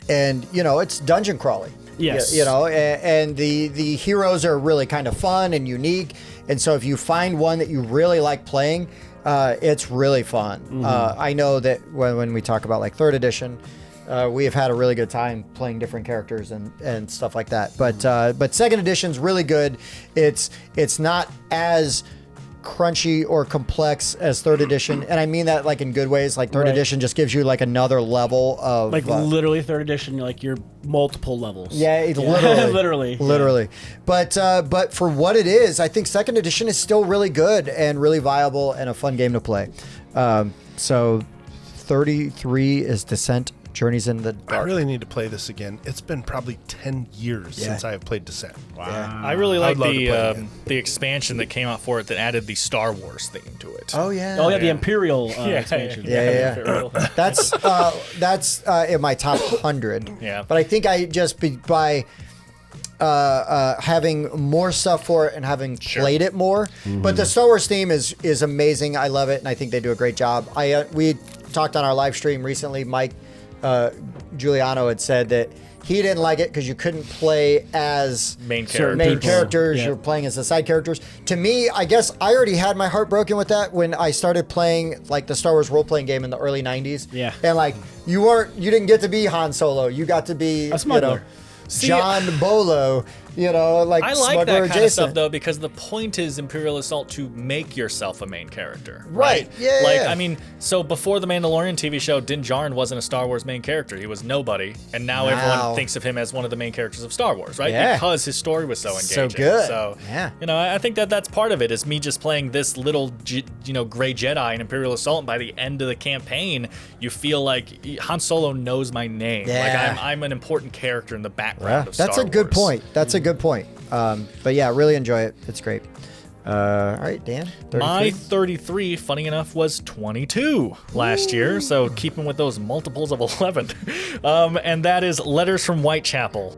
And, it's dungeon crawling. Yes. And the heroes are really kind of fun and unique. And so if you find one that you really like playing, it's really fun. I know that when we talk about like third edition, we have had a really good time playing different characters and stuff like that. But second edition's really good. It's not as crunchy or complex as third edition, and I mean that like in good ways. Like third Right. edition just gives you like another level of Like literally third edition, like you're multiple levels. yeah, it's literally literally. But for what it is, I think second edition is still really good and really viable and a fun game to play. So 33 is Descent Journeys in the I Dark. really need to play this again. It's been probably 10 years since I have played Descent. I really like I'd love to play it again. the expansion that came out for it that added the Star Wars theme to it. Oh yeah. Oh yeah, the Imperial expansion. Yeah. That's in my top 100. Yeah. But I think by having more stuff for it and having played it more. But the Star Wars theme is amazing. I love it, and I think they do a great job. We talked on our live stream recently. Mike Giuliano had said that he didn't like it because you couldn't play as Main Certain main people. characters. Yeah. You're playing as the side characters. To me, I guess I already had my heart broken with that when I started playing like the Star Wars role-playing game in the early 90s. Yeah. And like you didn't get to be Han Solo. You got to be A smuggler. John Bolo, like I like smuggler that kind of adjacent. stuff though, because the point is Imperial Assault to make yourself a main character. Right. Yeah, Like, yeah. I mean, so before the Mandalorian TV show, Din Djarin wasn't a Star Wars main character. He was nobody, and now everyone thinks of him as one of the main characters of Star Wars, right? Yeah. Because his story was so engaging. So good. So, Yeah. I think that's part of it. Is me just playing this little, gray Jedi in Imperial Assault, and by the end of the campaign, you feel like Han Solo knows my name. Yeah. Like I'm an important character in the background Yeah, of Star that's Wars. a good point. That's a good point. But yeah, really enjoy it. It's great. All right, Dan. 33? My 33, funny enough, was 22 last year, so keeping with those multiples of 11. And that is Letters from Whitechapel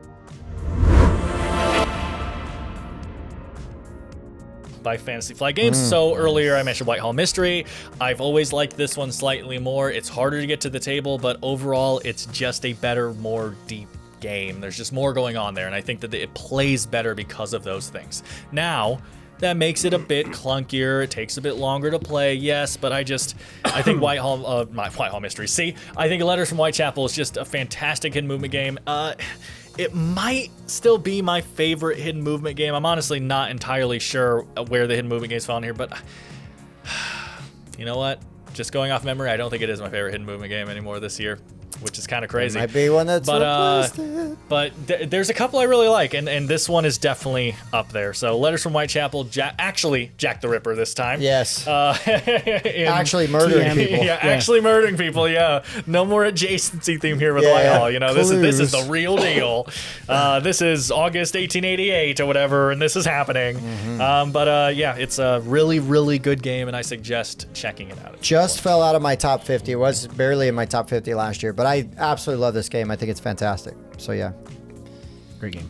by Fantasy Flight Games. So earlier I mentioned Whitehall Mystery. I've always liked this one slightly more. It's harder to get to the table, but overall it's just a better, more deep game. There's just more going on there, and I think that it plays better because of those things. Now, that makes it a bit clunkier. It takes a bit longer to play, yes, but I think Whitehall Mystery. See, I think Letters from Whitechapel is just a fantastic hidden movement game. It might still be my favorite hidden movement game. I'm honestly not entirely sure where the hidden movement games fall in here, but you know what? Just going off memory, I don't think it is my favorite hidden movement game anymore this year. which is kind of crazy. Might be one that's But, replaced it. But there's a couple I really like, and this one is definitely up there. So Letters from Whitechapel, actually Jack the Ripper this time. Yes. Actually murdering people. Yeah, actually murdering people. Yeah, no more adjacency theme here with Whitehall. You know, this is the real deal. This is August 1888 or whatever, and this is happening. But yeah, it's a really, really good game, and I suggest checking it out. Just fell out of my top 50. It was barely in my top 50 last year, but I absolutely love this game. I think it's fantastic. So yeah. Great game.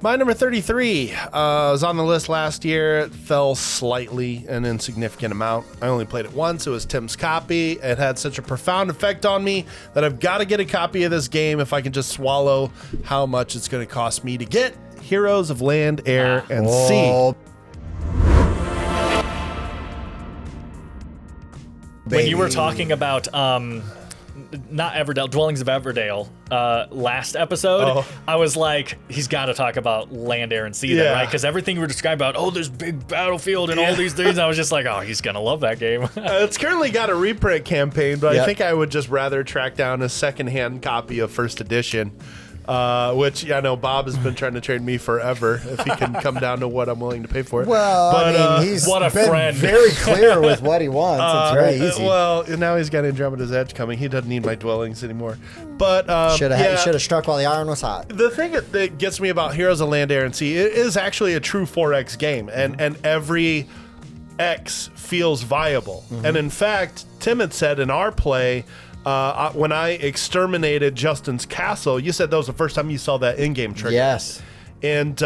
My number 33 was on the list last year. It fell slightly, an insignificant amount. I only played it once. It was Tim's copy. It had such a profound effect on me that I've got to get a copy of this game if I can just swallow how much it's going to cost me to get Heroes of Land, Air, and Sea. When you were talking about not Everdale, Dwellings of Everdale, last episode, I was like, he's got to talk about Land, Air, and Sea, then, right? Because everything you were describing about, this big battlefield and all these things, I was just like, he's gonna love that game. It's currently got a reprint campaign, but I think I would just rather track down a secondhand copy of First Edition. Which I know Bob has been trying to trade me forever if he can come down to what I'm willing to pay for it. Well, but, I mean, he's what a been friend. very clear with what he wants. It's very easy. Well, now he's got Andromeda's Edge coming. He doesn't need my dwellings anymore. But should have struck while the iron was hot. The thing that gets me about Heroes of Land, Air, and Sea, it is actually a true 4X game, and every X feels viable. And in fact, Tim had said in our play, when I exterminated Justin's castle, you said that was the first time you saw that in-game trigger. Yes. And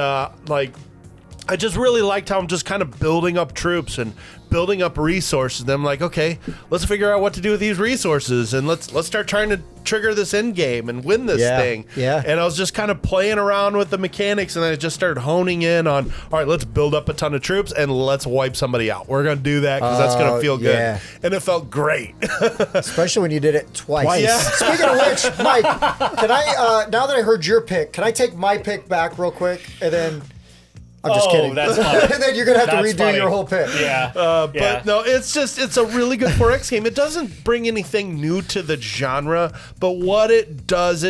I just really liked how I'm just kind of building up troops and building up resources. And I'm like, okay, let's figure out what to do with these resources, and let's start trying to trigger this end game and win this thing. Yeah. And I was just kind of playing around with the mechanics, and I just started honing in on, all right, let's build up a ton of troops and let's wipe somebody out. We're gonna do that because that's gonna feel good. Yeah. And it felt great. Especially when you did it twice. Yeah. Speaking of which, Mike, can I, now that I heard your pick, can I take my pick back real quick? And then, I'm just kidding. That's funny. And then you're going to have to That's redo funny. your whole pick. Yeah. But no, it's a really good 4X game. It doesn't bring anything new to the genre, but what it does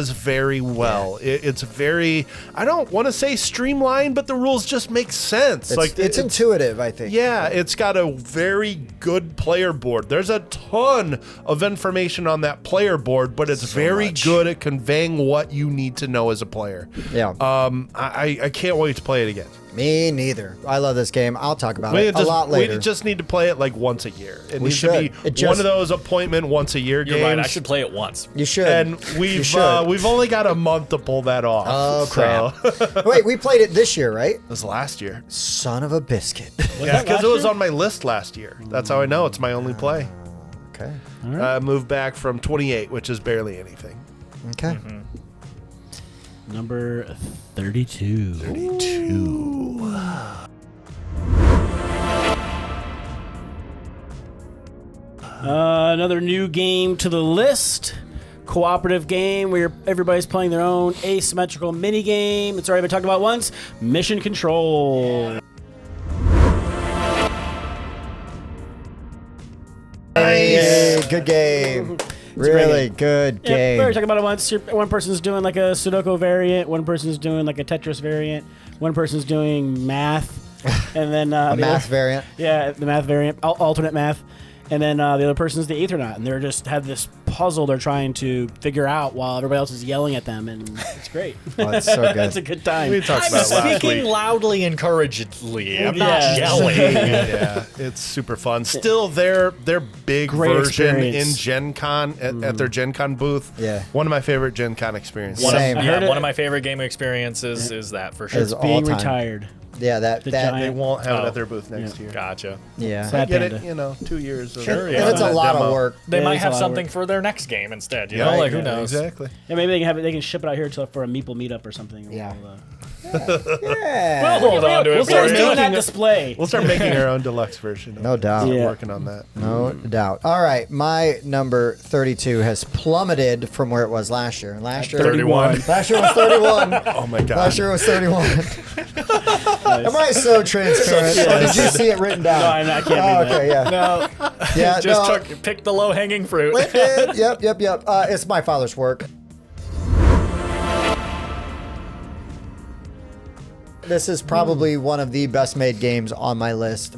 very well. It's very, I don't want to say streamlined, but the rules just make sense. It's intuitive, I think. Yeah, it's got a very good player board. There's a ton of information on that player board, but it's very good at conveying what you need to know as a player. Yeah. I can't wait to play it again. Me neither. I love this game. I'll talk about it a lot later. We just need to play it like once a year. It We needs should. to be one of those appointment once a year games. You're right. I should play it once. You should. And we've only got a month to pull that off. Oh, so. crap. Wait, we played it this year, right? It was last year. Son of a biscuit. Yeah, because it was on my list last year. That's how I know it's my only play. Okay. I moved back from 28, which is barely anything. Okay. Number 32. Another new game to the list. Cooperative game where everybody's playing their own asymmetrical mini game. It's already been talked about once. Mission Control. Nice. Good game. Really good Yeah, we game. already talked about it once. One person's doing like a Sudoku variant. One person's doing like a Tetris variant. One person's doing math. And then A math variant. Yeah, the math variant, alternate math. And then the other person's the Aethernaut, and they're just have this puzzle they're trying to figure out while everybody else is yelling at them, and it's great. Oh, it's so good. It's a good time. We talked I'm about it last speaking week. loudly, encouragedly. I'm not Yeah. yelling. Yeah, it's super fun. Still, their big Great version experience. in Gen Con at their Gen Con booth. Yeah. One of my favorite Gen Con experiences. Same. One of my favorite gaming experiences is that for sure. Is Being all time. retired. Yeah, that The that giant- They won't have it Oh. at their booth next year. Gotcha. yeah. I Sad get Panda. it, 2 years. Of Sure, And it's a lot of work. They Yeah, might it's a have lot of something work. for their next game instead. You Yeah, know, right, like who yeah, knows? Exactly. Yeah, maybe they can ship it out here for a Meeple meetup or something. Yeah. We'll, Yeah. Hold on to it We'll for start you. doing that display. We'll start making our own deluxe version. No doubt. We're Yeah. working on that. No doubt. All right, my number 32 has plummeted from where it was last year. Last year, 31. Last year was 31. Oh my god. Last year was 31. Am I so transparent? Or did you see it written down? No, I can't do okay, yeah. No, Yeah, just no. pick the low hanging fruit. Yep. It's my father's work. This is probably one of the best made games on my list.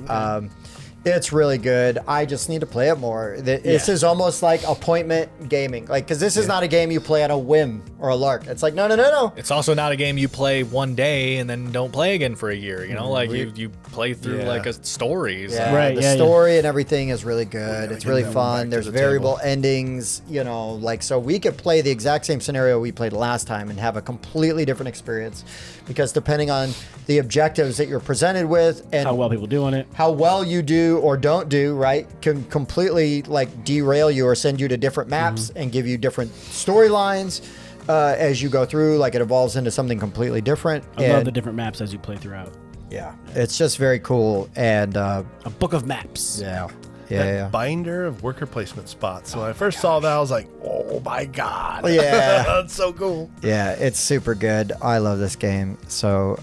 It's really good. I just need to play it more. This is almost like appointment gaming. Like, because this is not a game you play on a whim or a lark. It's like, no. It's also not a game you play one day and then don't play again for a year. You know, like you play through Yeah. like a stories. Yeah, Right, the yeah, story and everything is really good. we It's can really bring that one back fun. to There's the variable table. endings, like so we could play the exact same scenario we played last time and have a completely different experience because depending on the objectives that you're presented with and How well people do on it. how well you do or don't do, right, can completely like derail you or send you to different maps and give you different storylines as you go through. Like it evolves into something completely different. I love And the different maps as you play throughout. yeah, it's just very cool. And A book of maps. yeah. Binder of worker placement spots. So when I first saw that, I was like, oh my god. Yeah. That's so cool. Yeah, it's super good. I love this game. So,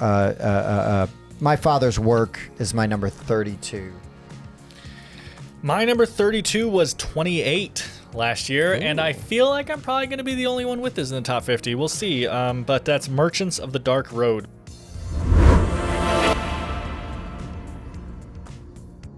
my father's work is my number 32. My number 32 was 28 last year, and I feel like I'm probably going to be the only one with this in the top 50. We'll see. But that's Merchants of the Dark Road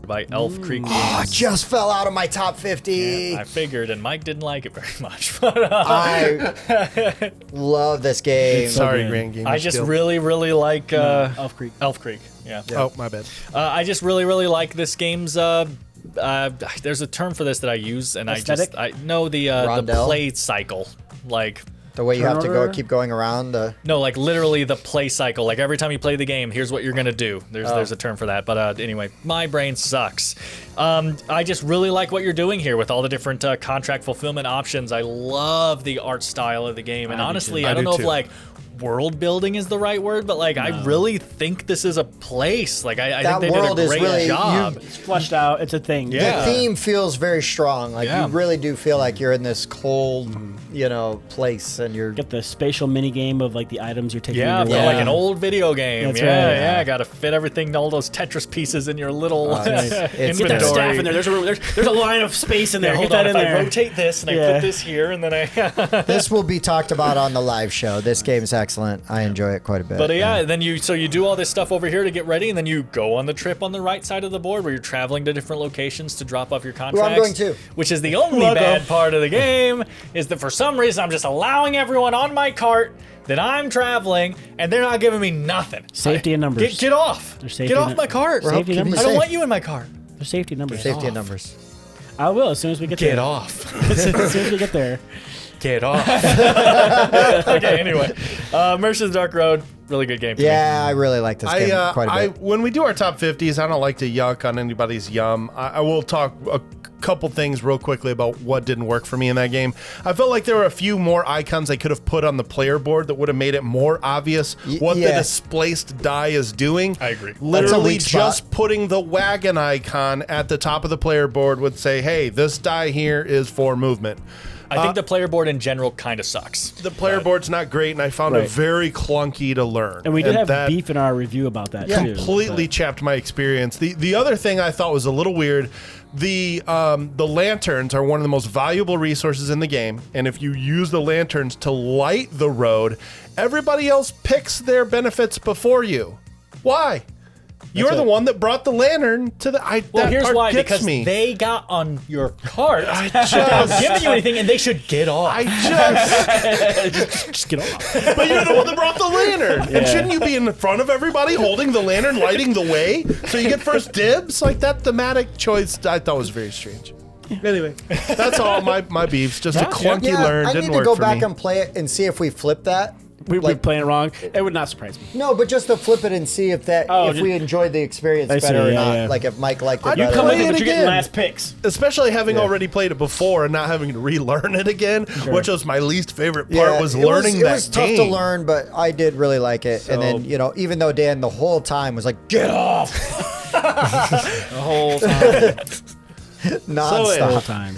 by Elf Creek I Games. just fell out of my top 50. I figured, and Mike didn't like it very much. But I love this game. Sorry, good. Grand Game. I just Guild. really like Elf Creek. Elf Creek. Yeah. Oh, my bad. I just really like this game's. There's a term for this that I use, and Aesthetic? I know the Rondel? play cycle, like. The way you have to Turnover? keep going around. No, like literally the play cycle. Like every time you play the game, here's what you're gonna do. There's a term for that. But anyway, my brain sucks. I just really like what you're doing here with all the different contract fulfillment options. I love the art style of the game, and I do honestly, too. I don't I do know too. if like world building is the right word, but like I really think this is a place. Like I That think they world did a is great really- job. It's fleshed out. It's a thing. Yeah. The theme feels very strong. Like Yeah. you really do feel like you're in this cold, place, and you're. Get the spatial mini game of like the items you're taking. Yeah, in your feel way. like an old video game. That's yeah, right. yeah. Got to fit everything, all those Tetris pieces in your little It's Get inventory. that staff in there. There's a line of space in there. Yeah, Get hold that on. in If there. I rotate this and I Yeah. put this here, and then I. This will be talked about on the live show. This game is excellent. I enjoy it quite a bit. But yeah, then you do all this stuff over here to get ready, and then you go on the trip on the right side of the board where you're traveling to different locations to drop off your contracts. going to. Which is the only Welcome. bad part of the game is that for some reason I'm just allowing everyone on my cart that I'm traveling, and they're not giving me nothing. Safety in numbers. Get off! There's safety Get off in- my cart! We're Safety keeping numbers. you I don't safe. want you in my cart. There's safety numbers. Safety and numbers. I will as soon as we get there. off. as soon as we get there. Get off. Okay, anyway. Merchants of the Dark Road, really good game. to me. Yeah, I really like this game quite a bit. When we do our top 50s, I don't like to yuck on anybody's yum. I will talk a couple things real quickly about what didn't work for me in that game. I felt like there were a few more icons I could have put on the player board that would have made it more obvious what the yeah. displaced die is doing. I agree. That's a Literally weak spot. just putting the wagon icon at the top of the player board would say, hey, this die here is for movement. I think the player board in general kind of sucks. The player board's not great, and I found it Right. very clunky to learn. And we did have that beef in our review about that too. completely chapped my experience. The other thing I thought was a little weird, the lanterns are one of the most valuable resources in the game, and if you use the lanterns to light the road, everybody else picks their benefits before you. Why? You're the one that brought the lantern to the. Well, that here's part why, gets because me. they got on your cart I without just, giving you anything, and they should get off. I just. Just get off. But you're the one that brought the lantern, and shouldn't you be in front of everybody holding the lantern, lighting the way, so you get first dibs? Like that thematic choice, I thought was very strange. Anyway, that's all my beefs. Just a clunky learn. I Didn't need to work go for back me. and play it and see if we flip that. we're like playing it wrong, it would not surprise me. no, but just to flip it and see if we enjoyed the experience I see, better or yeah, not. yeah. Like if Mike liked it I'd better. You come with play it, it but you're getting again. last picks. Especially having already played it before and not having to relearn it again, which was my least favorite part, was learning it that was tough game. to learn, but I did really like it. And then, even though Dan the whole time was like, get off, The whole time. nonstop. The whole time.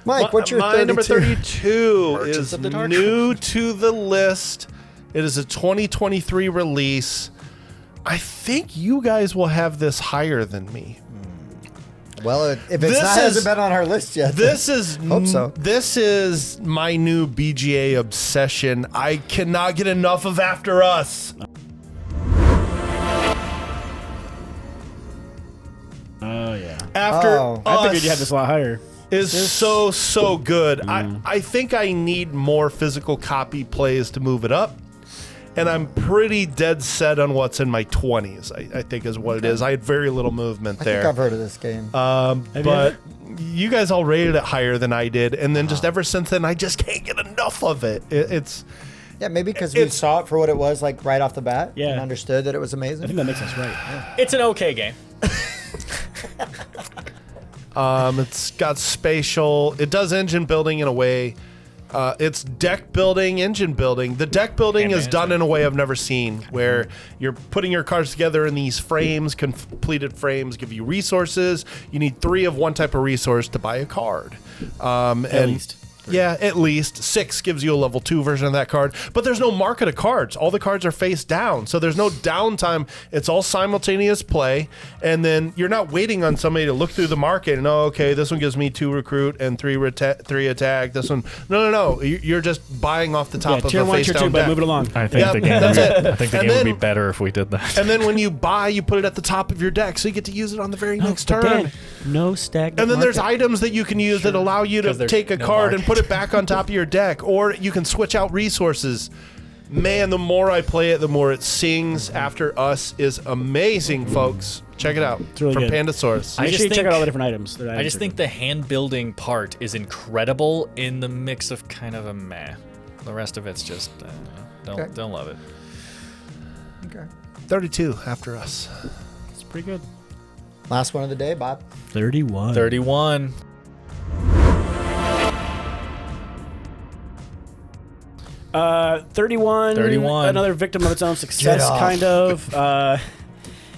Mike, what's your my 32? number 32 is of the Dark. new to the list. It is a 2023 release. I think you guys will have this higher than me. Well, if it's This hasn't is- been on our list yet. This is Hope so. This is my new BGA obsession. I cannot get enough of After Us. Oh, yeah. After Oh. Us I figured you had this a lot higher. is so good. I think I need more physical copy plays to move it up. And I'm pretty dead set on what's in my 20s, I think is what it is. I had very little movement I there. think I've heard of this game. But you guys all rated it higher than I did. And then just ever since then, I just can't get enough of it. It's yeah, maybe because we it's- saw it for what it was, like right off the bat, Yeah. and understood that it was I think amazing. that makes us right. Yeah. It's an okay game. It's got spatial. It does engine building in a way. It's deck building, engine building. The deck building And is done in a way I've never seen, where you're putting your cards together in these frames, completed frames give you resources. You need 3 of one type of resource to buy a card. At least. Yeah, at least. 6 gives you a level 2 version of that card. But there's no market of cards. All the cards are face down. So there's no downtime. It's all simultaneous play. And then you're not waiting on somebody to look through the market and, oh, okay, this one gives me 2 recruit and 3 attack. This one. No. You're just buying off the top Yeah, of tier a 1, face tier 2, down but deck. move it along. I think Yep, the game. that's it. I think the And game would be then- better if we did that. And then when you buy, you put it at the top of your deck. So you get to use it on the very next But turn. Dan, no stagnant And then there's market. items that you can use that allow you to 'Cause there's take a no card and market. put it back on top of your deck, or you can switch out resources. Man, the more I play it, the more it sings. After Us is amazing, folks. Check it out. really from good. Pandasaurus. Make I sure just you check think- out all the different items. I just think the hand building part is incredible in the mix of kind of a meh. The rest of it's just don't love it. Okay. 32 After Us. it's pretty good. Last one of the day, Bob. 31. 31. Uh, 31. 31. Another victim of its own success, off. kind of.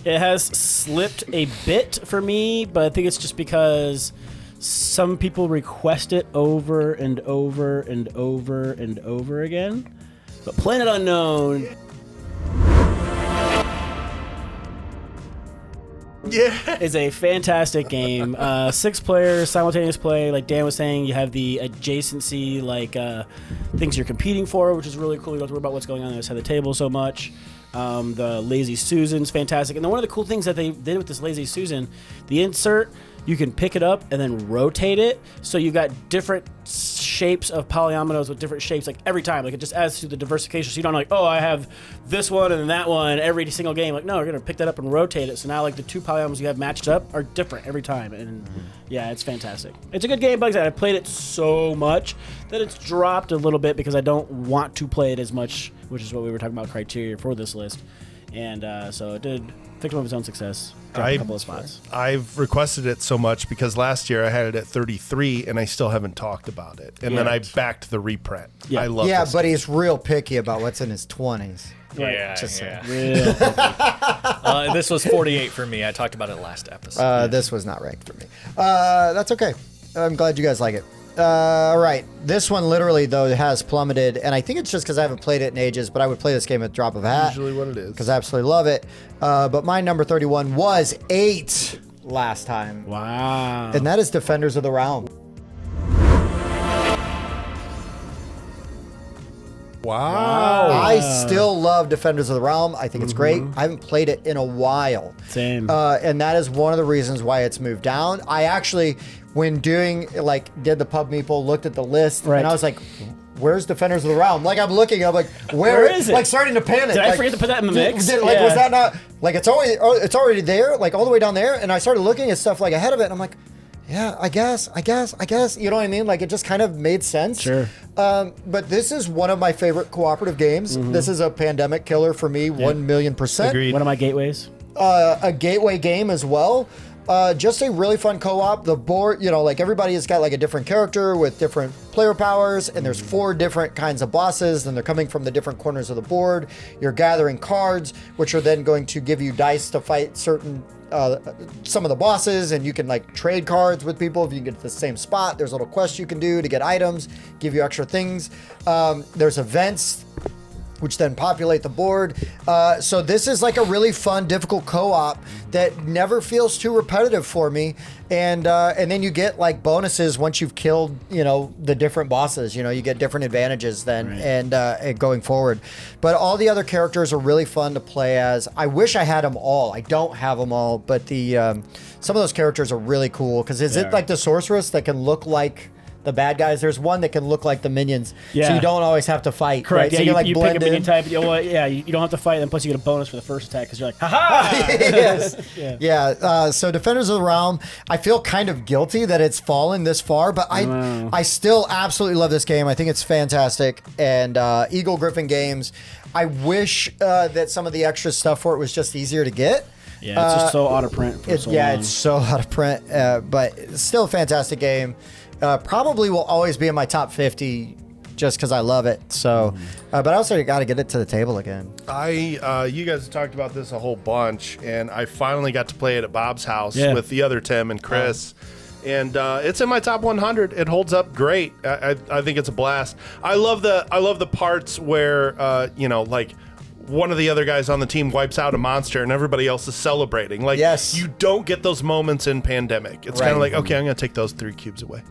It has slipped a bit for me, but I think it's just because some people request it over and over and over and over again. But Planet Unknown, Yeah. is a fantastic game. 6 players, simultaneous play. Like Dan was saying, you have the adjacency, like things you're competing for, which is really cool. You don't have to worry about what's going on the other side of the table so much. The Lazy Susan's fantastic. And then one of the cool things that they did with this Lazy Susan, the insert, you can pick it up and then rotate it. So you've got different shapes of polyominoes with different shapes, like every time. Like it just adds to the diversification. So you don't like, oh, I have this one and that one every single game. Like, no, you're going to pick that up and rotate it. So now, like, the 2 polyominoes you have matched up are different every time. And yeah, it's fantastic. It's a good game, but like I said, I played it so much that it's dropped a little bit because I don't want to play it as much, which is what we were talking about criteria for this list. And so it did victim of its own success. Dropped a couple of spots. I've requested it so much because last year I had it at 33 and I still haven't talked about it. And then I backed the reprint. Yeah. I love Yeah, this but game. he's real picky about what's in his 20s. Yeah, Just yeah. Real. This was 48 for me. I talked about it last episode. This was not ranked for me. That's okay. I'm glad you guys like it. All right. This one literally, though, has plummeted. And I think it's just because I haven't played it in ages, but I would play this game at drop of a hat. Usually what it is. Because I absolutely love it. But my number 31 was 8 last time. Wow. And that is Defenders of the Realm. Wow. I still love Defenders of the Realm. I think it's great. I haven't played it in a while. Same. And that is one of the reasons why it's moved down. I actually, when doing, like, did the Pub Meeple, looked at the list, Right. and I was like, where's Defenders of the Realm? Like, I'm looking, I'm like, Where is it? Like, starting to panic. Did I like, forget to put that in the mix? Was Yeah. that not, like, it's already there, like, all the way down there, and I started looking at stuff, like, ahead of it, and I'm like, yeah, I guess. You know what I mean? Like, it just kind of made sense. Sure. But this is one of my favorite cooperative games. This is a pandemic killer for me, 1,000,000%. Agreed. One of my gateways. A gateway game as well. Just a really fun co-op. The board, like everybody has got like a different character with different player powers, and there's 4 different kinds of bosses, and they're coming from the different corners of the board. You're gathering cards, which are then going to give you dice to fight certain some of the bosses, and you can like trade cards with people if you get to the same spot. There's little quests you can do to get items, give you extra things. There's events which then populate the board. So this is like a really fun, difficult co-op that never feels too repetitive for me. And then you get like bonuses once you've killed, the different bosses. You get different advantages then, and going forward. But all the other characters are really fun to play as. I wish I had them all. I don't have them all, but the some of those characters are really cool. Because is it like the sorceress that can look like the bad guys? There's one that can look like the minions, so you don't always have to fight. Correct. Right? Yeah, so you, can, like, you pick blend a minion in. type. You don't have to fight, and plus you get a bonus for the first attack because you're like, haha. Yes. Yeah. So Defenders of the Realm, I feel kind of guilty that it's fallen this far, but I still absolutely love this game. I think it's fantastic. And Eagle Griffin Games, I wish that some of the extra stuff for it was just easier to get. Yeah, it's just so out of print. For so long. It's so out of print, but it's still a fantastic game. Probably will always be in my top 50 just because I love it. So, but I also got to get it to the table again. You guys have talked about this a whole bunch, and I finally got to play it at Bob's house with the other Tim and Chris. And it's in my top 100. It holds up great. I think it's a blast. I love the parts where like one of the other guys on the team wipes out a monster and everybody else is celebrating. Like, you don't get those moments in Pandemic. It's kind of like, okay, I'm gonna take those 3 cubes away.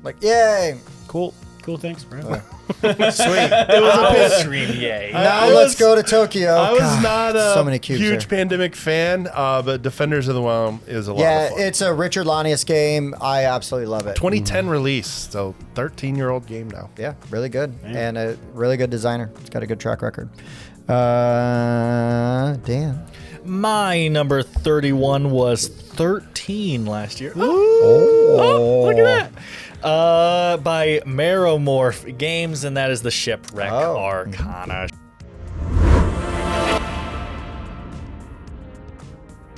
Like, yay! Cool, thanks, Brad. Sweet. It was a bit Stream, yay. Now let's go to Tokyo. I was God, not a so many cubes huge there. Pandemic fan, but Defenders of the Realm is a lot of Yeah, fun. it's a Richard Lanius game. I absolutely love it. 2010 release, so 13-year-old game now. Yeah, really good. And a really good designer. It's got a good track record. Dan. My number 31 was 13 last year. Oh, Look at that. By Meromorph Games, and that is the Shipwreck Arcana.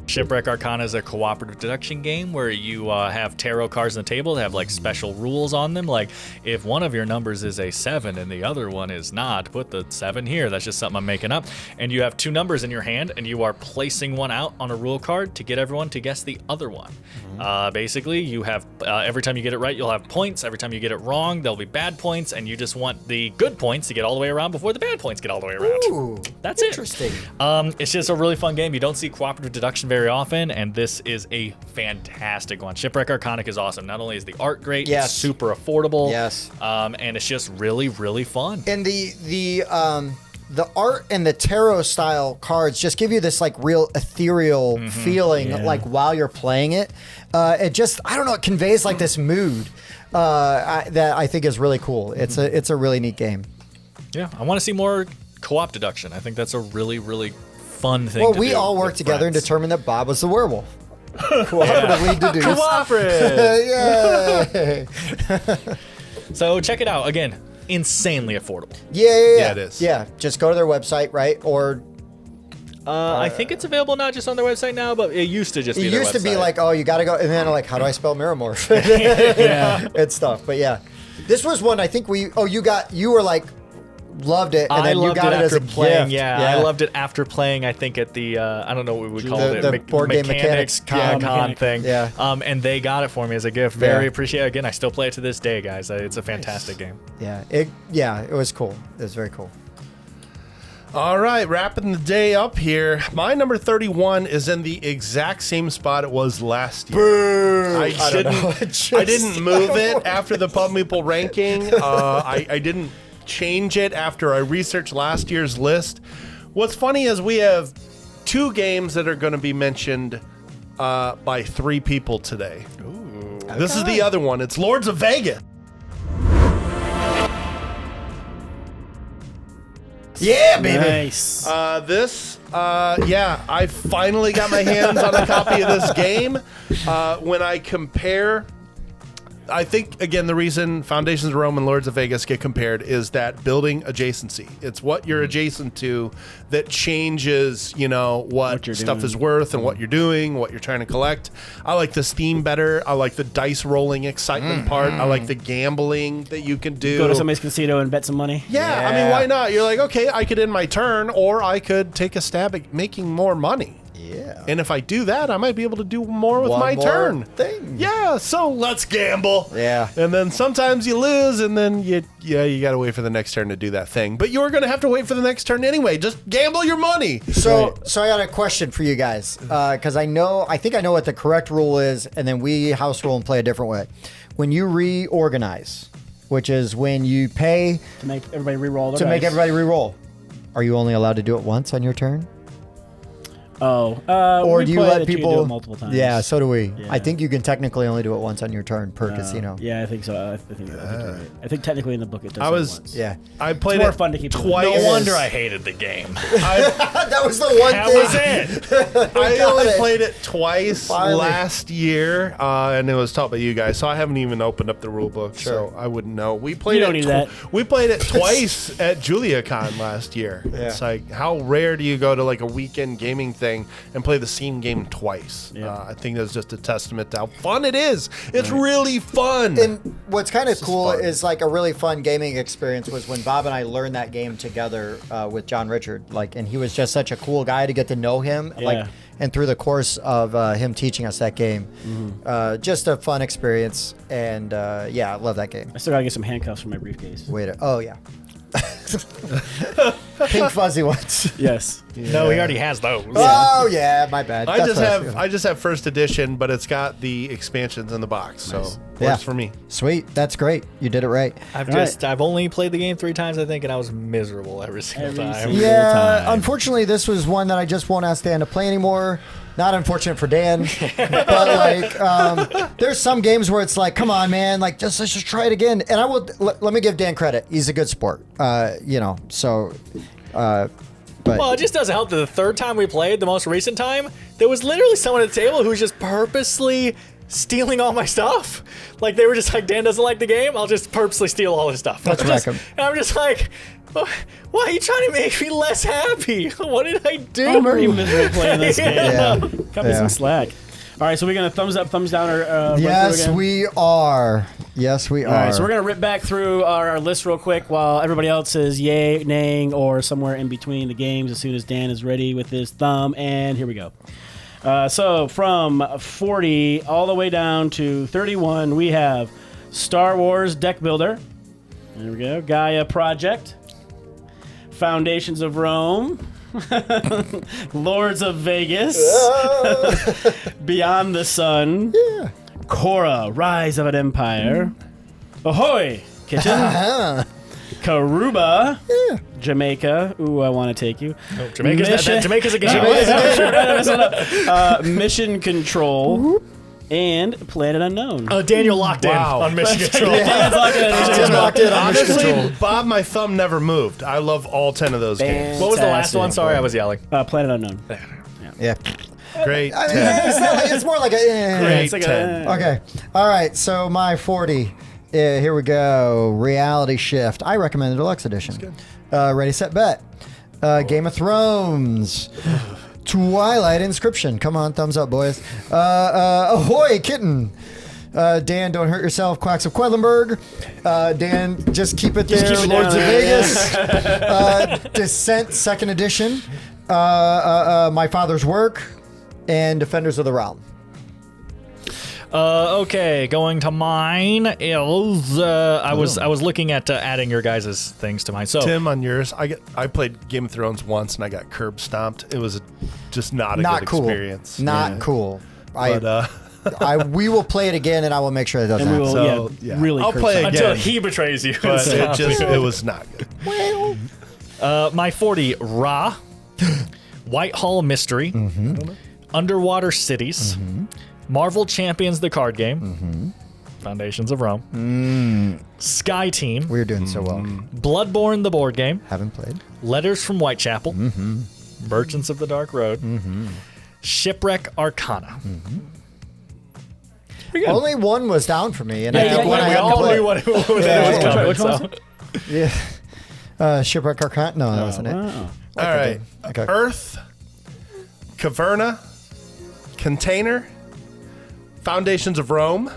Shipwreck Arcana is a cooperative deduction game where you have tarot cards on the table that have like special rules on them. Like if one of your numbers is a 7 and the other one is not, put the 7 here. That's just something I'm making up. And you have 2 numbers in your hand and you are placing one out on a rule card to get everyone to guess the other one. Basically, you have every time you get it right, you'll have points. Every time you get it wrong, there'll be bad points, and you just want the good points to get all the way around before the bad points get all the way around. Ooh, That's interesting. it. It's just a really fun game. You don't see cooperative deduction very often, and this is a fantastic one. Shipwreck Arcanic is awesome. Not only is the art great, Yes. it's super affordable, Yes. and it's just really, really fun. And the art and the tarot style cards just give you this like real ethereal feeling like while you're playing it. It just, I don't know, it conveys like this mood that I think is really cool. It's a really neat game. Yeah, I want to see more co-op deduction. I think that's a really, really fun thing Well, to we do all with worked together and friends. determined that Bob was the werewolf. Cooperatively deduced. Cooperative. Yay! So check it out. Again, insanely affordable. Yeah, it is. Yeah, just go to their website, right? Or I think it's available not just on their website now, but it used to just be it their used to be website. like, oh, you got to go, and then like, how do I spell Meromorph? and stuff. But yeah, this was one I think you were like, loved it, and I then you loved got it it as after a playing. gift. Yeah, I loved it after playing. I think at the I don't know what we called it, The board game mechanics con. con thing. Yeah. And they got it for me as a gift. Very appreciated. Again, I still play it to this day, guys. It's a fantastic game. Yeah, it was cool. It was very cool. All right, wrapping the day up here. My number 31 is in the exact same spot it was last year. Boo! I don't know. I didn't move it after the Pub Meeple ranking. I didn't change it after I researched last year's list. What's funny is we have 2 games that are going to be mentioned by 3 people today. Ooh. This is the other one. It's Lords of Vegas. Yeah, baby. Nice. I finally got my hands on a copy of this game. When I compare I think, again, the reason Foundations of Rome and Lords of Vegas get compared is that building adjacency. It's what you're adjacent to that changes, what you're stuff doing. is worth and what you're doing, what you're trying to collect. I like this theme better. I like the dice rolling excitement part. I like the gambling that you can do. Go to somebody's casino and bet some money. Yeah, I mean, why not? You're like, okay, I could end my turn, or I could take a stab at making more money. Yeah. And if I do that, I might be able to do more with One my more turn. thing. Yeah, so let's gamble. Yeah. And then sometimes you lose, and then you got to wait for the next turn to do that thing. But you're going to have to wait for the next turn anyway. Just gamble your money. So I got a question for you guys, because I think I know what the correct rule is, and then we house rule and play a different way. When you reorganize, which is when you pay To make everybody re-roll their to make dice. everybody re-roll, are you only allowed to do it once on your turn? Oh. Or we do you play let that you people can do it multiple times? Yeah, so do we. Yeah. I think you can technically only do it once on your turn per casino. Yeah, I think so. I think you're right. I think technically in the book it does. I say was- once. Yeah. I played more it fun to keep doing. twice. No wonder I hated the game. That was the one That thing. was it. I got only it. played it twice Finally. last year, and it was taught by you guys, so I haven't even opened up the rule book, Sure. so I wouldn't know. We played don't it. need that. We played it twice at JuliaCon last year. Yeah. It's like, how rare do you go to like a weekend gaming thing and play the same game twice? Yeah. I think that's just a testament to how fun it is. It's really fun. And what's kind of cool fun. is like a really fun gaming experience was when Bob and I learned that game together with John Richard. And he was just such a cool guy to get to know him. Yeah. And through the course of him teaching us that game, just a fun experience. And I love that game. I still gotta get some handcuffs for my briefcase. Oh yeah, pink fuzzy ones. Yes. No, he already has those. Oh yeah, my bad. I That's just what have I just have first edition, but it's got the expansions in the box, so works Yeah. for me. Sweet, that's great. You did it right. I've only played the game 3 times, I think, and I was miserable every single Every time. single- Yeah, time. unfortunately, this was one that I just won't ask Dan to play anymore. Not unfortunate for Dan, but there's some games where it's like, come on, man, let's just try it again. And I will let me give Dan credit; he's a good sport, But Well, it just doesn't help that the third time we played, the most recent time, there was literally someone at the table who was just purposely stealing all my stuff. Like, they were just like, Dan doesn't like the game, I'll just purposely steal all his stuff. That's And Rackham. I'm just like, why are you trying to make me less happy? What did I do? I'm already miserable playing this game. yeah, Cut me Yeah. some slack. All right, so we're gonna thumbs up, thumbs down, or run through yes, again? we are. Yes, we are. All right, so we're gonna rip back through our list real quick while everybody else is yay, naying, or somewhere in between the games. As soon as Dan is ready with his thumb, and here we go. So from 40 all the way down to 31, we have Star Wars Deck Builder. There we go. Gaia Project. Foundations of Rome. Lords of Vegas. Beyond the Sun. Yeah. Korra, Rise of an Empire. Ahoy, Kitchen. Karuba. Yeah. Jamaica. Ooh, I want to take you. Oh, Jamaica's a game. Mission Control. And Planet Unknown. Daniel locked Wow. in on Mission Control. Just locked in on Mission Honestly, Control. Bob, my thumb never moved. I love all 10 of those games. What was the last one? Fantastic. Sorry, I was yelling. Planet Unknown. Yeah. Great. I mean, 10. it's, not like, it's more like a. Great It's like 10. Okay. All right. So my 40. Here we go. Reality Shift. I recommend the deluxe edition. Ready, Set, Bet. Game of Thrones. Twilight Inscription. Come on, thumbs up, boys. Ahoy, Kitten. Dan, Don't Hurt Yourself. Quacks of Quedlinburg. Dan, Just Keep It There. keep it Lords down, of yeah. Vegas. Descent, 2nd edition. My Father's Work. And Defenders of the Realm. Okay, going to mine is I was looking at adding your guys' things to mine. So Tim, on yours, I played Game of Thrones once and I got curb stomped. It was just not a Not good cool. experience. Not Yeah. cool. But We will play it again, and I will make sure it doesn't And we happen. will, So, yeah, yeah. really I'll curse play out. again. until he betrays you. but it was not good. My 40 Ra, Whitehall Mystery, Underwater Cities, Marvel Champions the card game, Foundations of Rome, Sky Team, We're doing so well. Bloodborne the board game, Haven't played. Letters from Whitechapel, Merchants of the Dark Road, Shipwreck Arcana. Only one was down for me, and I Yeah, think when I we had to all play, knew what it was Yeah. coming. Which one was so. it? yeah, Shipwreck Arcana. No, that wasn't it. Wow. All right. Okay. Earth, Caverna, Container, Foundations of Rome,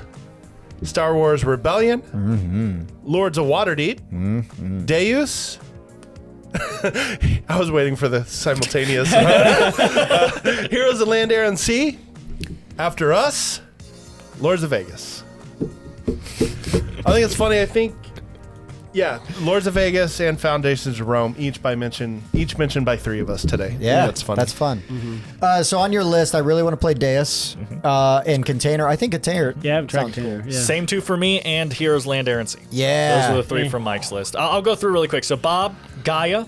Star Wars Rebellion, Lords of Waterdeep, Deus. I was waiting for the simultaneous. Heroes of Land, Air, and Sea. After Us, Lords of Vegas. I think it's funny. I think, yeah, Lords of Vegas and Foundations of Rome each mentioned by three of us today. Yeah, that's funny. That's fun. So on your list, I really want to play Deus and Container. I think Container. Yeah, I haven't tried sounds Container. cool. Yeah. Same two for me and Heroes Land, Air, and Sea. Yeah. Those are the three from Mike's list. I'll go through really quick. So Bob, Gaia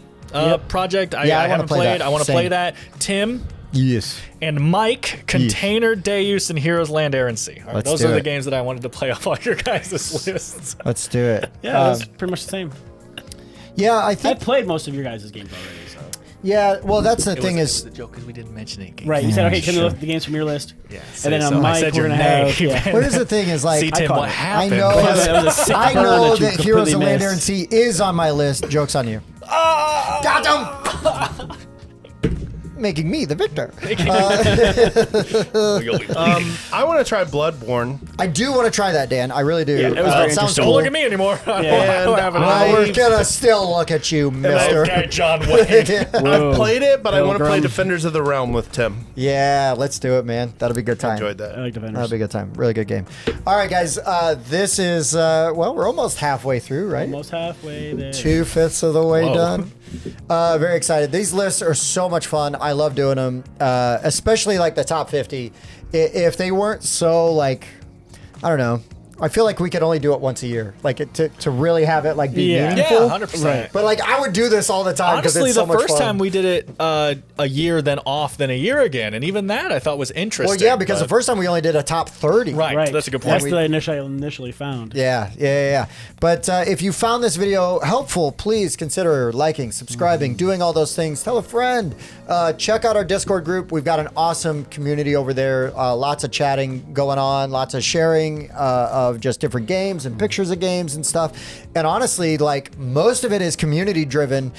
project. I Yeah, I wanna haven't play played. that. I want to Same. play that. Tim Yes. and Mike, Container, Deus, and Heroes Land, Air, and Sea. All right, Let's those do are the it. games that I wanted to play off all your guys' lists. Let's do it. Yeah, that's pretty much the same. Yeah, I I've think. played most of your guys' games already. So. Yeah. Well, that's the thing It is. was a joke because we didn't mention any games. Right, you said, okay, sure. can you look at the games from your list? Yeah. And then so on I Mike, said we're your going to have... name. Yeah. Well, here's the thing is like. See, Tim, caught what it. I happened? know. That was a sick I burn know that you that Heroes completely of Land, missed. Air, and Sea is on my list. Joke's on you. Got him! Making me the victor. You'll be bleeding. I want to try Bloodborne. I do want to try that, Dan. I really do. Yeah, it was very sounds interesting. Don't cool. look at me anymore. And We're gonna still look at you, mister. Okay, John Wayne. I've played it, but I want to play Pilgrim. Defenders of the Realm with Tim. Yeah, let's do it, man. That'll be a good time. Enjoyed I that. like Defenders. That'll be a good time. Really good game. All right, guys. This is well, we're almost halfway through, right? Almost halfway there. 2/5 of the way Whoa. done. Very excited. These lists are so much fun. I love doing them, especially like the top 50. If they weren't so like, I don't know. I feel like we could only do it once a year, like to really have it like be Yeah. meaningful. Yeah, 100%. But like I would do this all the time because Honestly, it's so the much first fun. time we did it a year, then off, then a year again, and even that I thought was interesting. Well, yeah, because the but- first time we only did a top 30. Right. Right. That's a good point. That's the initially found. Yeah. But if you found this video helpful, please consider liking, subscribing, doing all those things. Tell a friend. Check out our Discord group. We've got an awesome community over there. Lots of chatting going on, lots of sharing of just different games and pictures of games and stuff. And honestly, like most of it is community driven.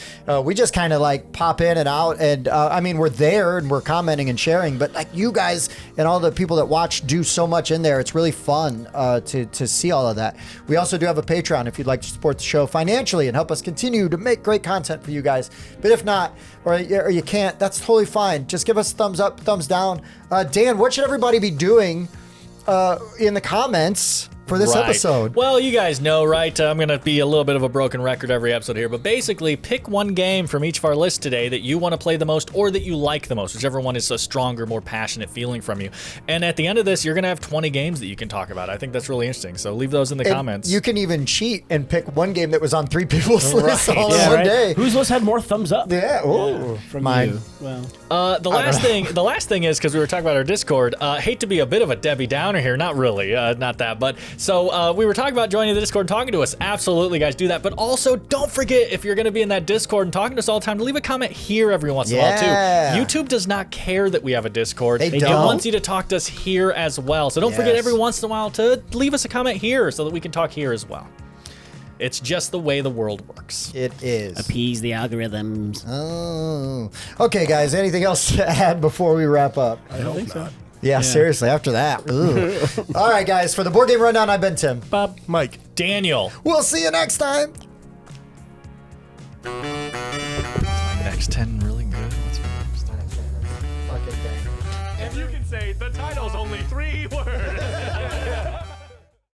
We just kind of like pop in and out. And I mean, we're there and we're commenting and sharing, but like you guys and all the people that watch do so much in there. It's really fun to see all of that. We also do have a Patreon if you'd like to support the show financially and help us continue to make great content for you guys. But if not, or you can't, that's totally fine. Just give us a thumbs up, thumbs down. Dan, what should everybody be doing in the comments for this Right. episode? Well, you guys know, right? I'm going to be a little bit of a broken record every episode here, but basically pick one game from each of our lists today that you want to play the most or that you like the most, whichever one is a stronger, more passionate feeling from you. And at the end of this, you're going to have 20 games that you can talk about. I think that's really interesting. So leave those in the And comments. you can even cheat and pick one game that was on three people's lists all in Yeah, one right? day. Whose list had more thumbs up? Yeah. Ooh. From Mine. you. Well, The last thing is, because we were talking about our Discord, hate to be a bit of a Debbie Downer here, not really, not that, but so we were talking about joining the Discord and talking to us. Absolutely, guys, do that. But also, don't forget, if you're going to be in that Discord and talking to us all the time, to leave a comment here every once in a while, Yeah. too. YouTube does not care that we have a Discord. They It don't? wants you to talk to us here as well. So don't forget Yes. every once in a while to leave us a comment here so that we can talk here as well. It's just the way the world works. It is. appease the algorithms. Oh. Okay, guys. Anything else to add before we wrap up? I don't think so. Yeah, seriously. After that. Ugh. All right, guys. For the Board Game Rundown, I've been Tim. Bob. Mike. Daniel. We'll see you next time. Next 10 really good. What's your next 10? Fucking thing. And you can say the title's only 3 words.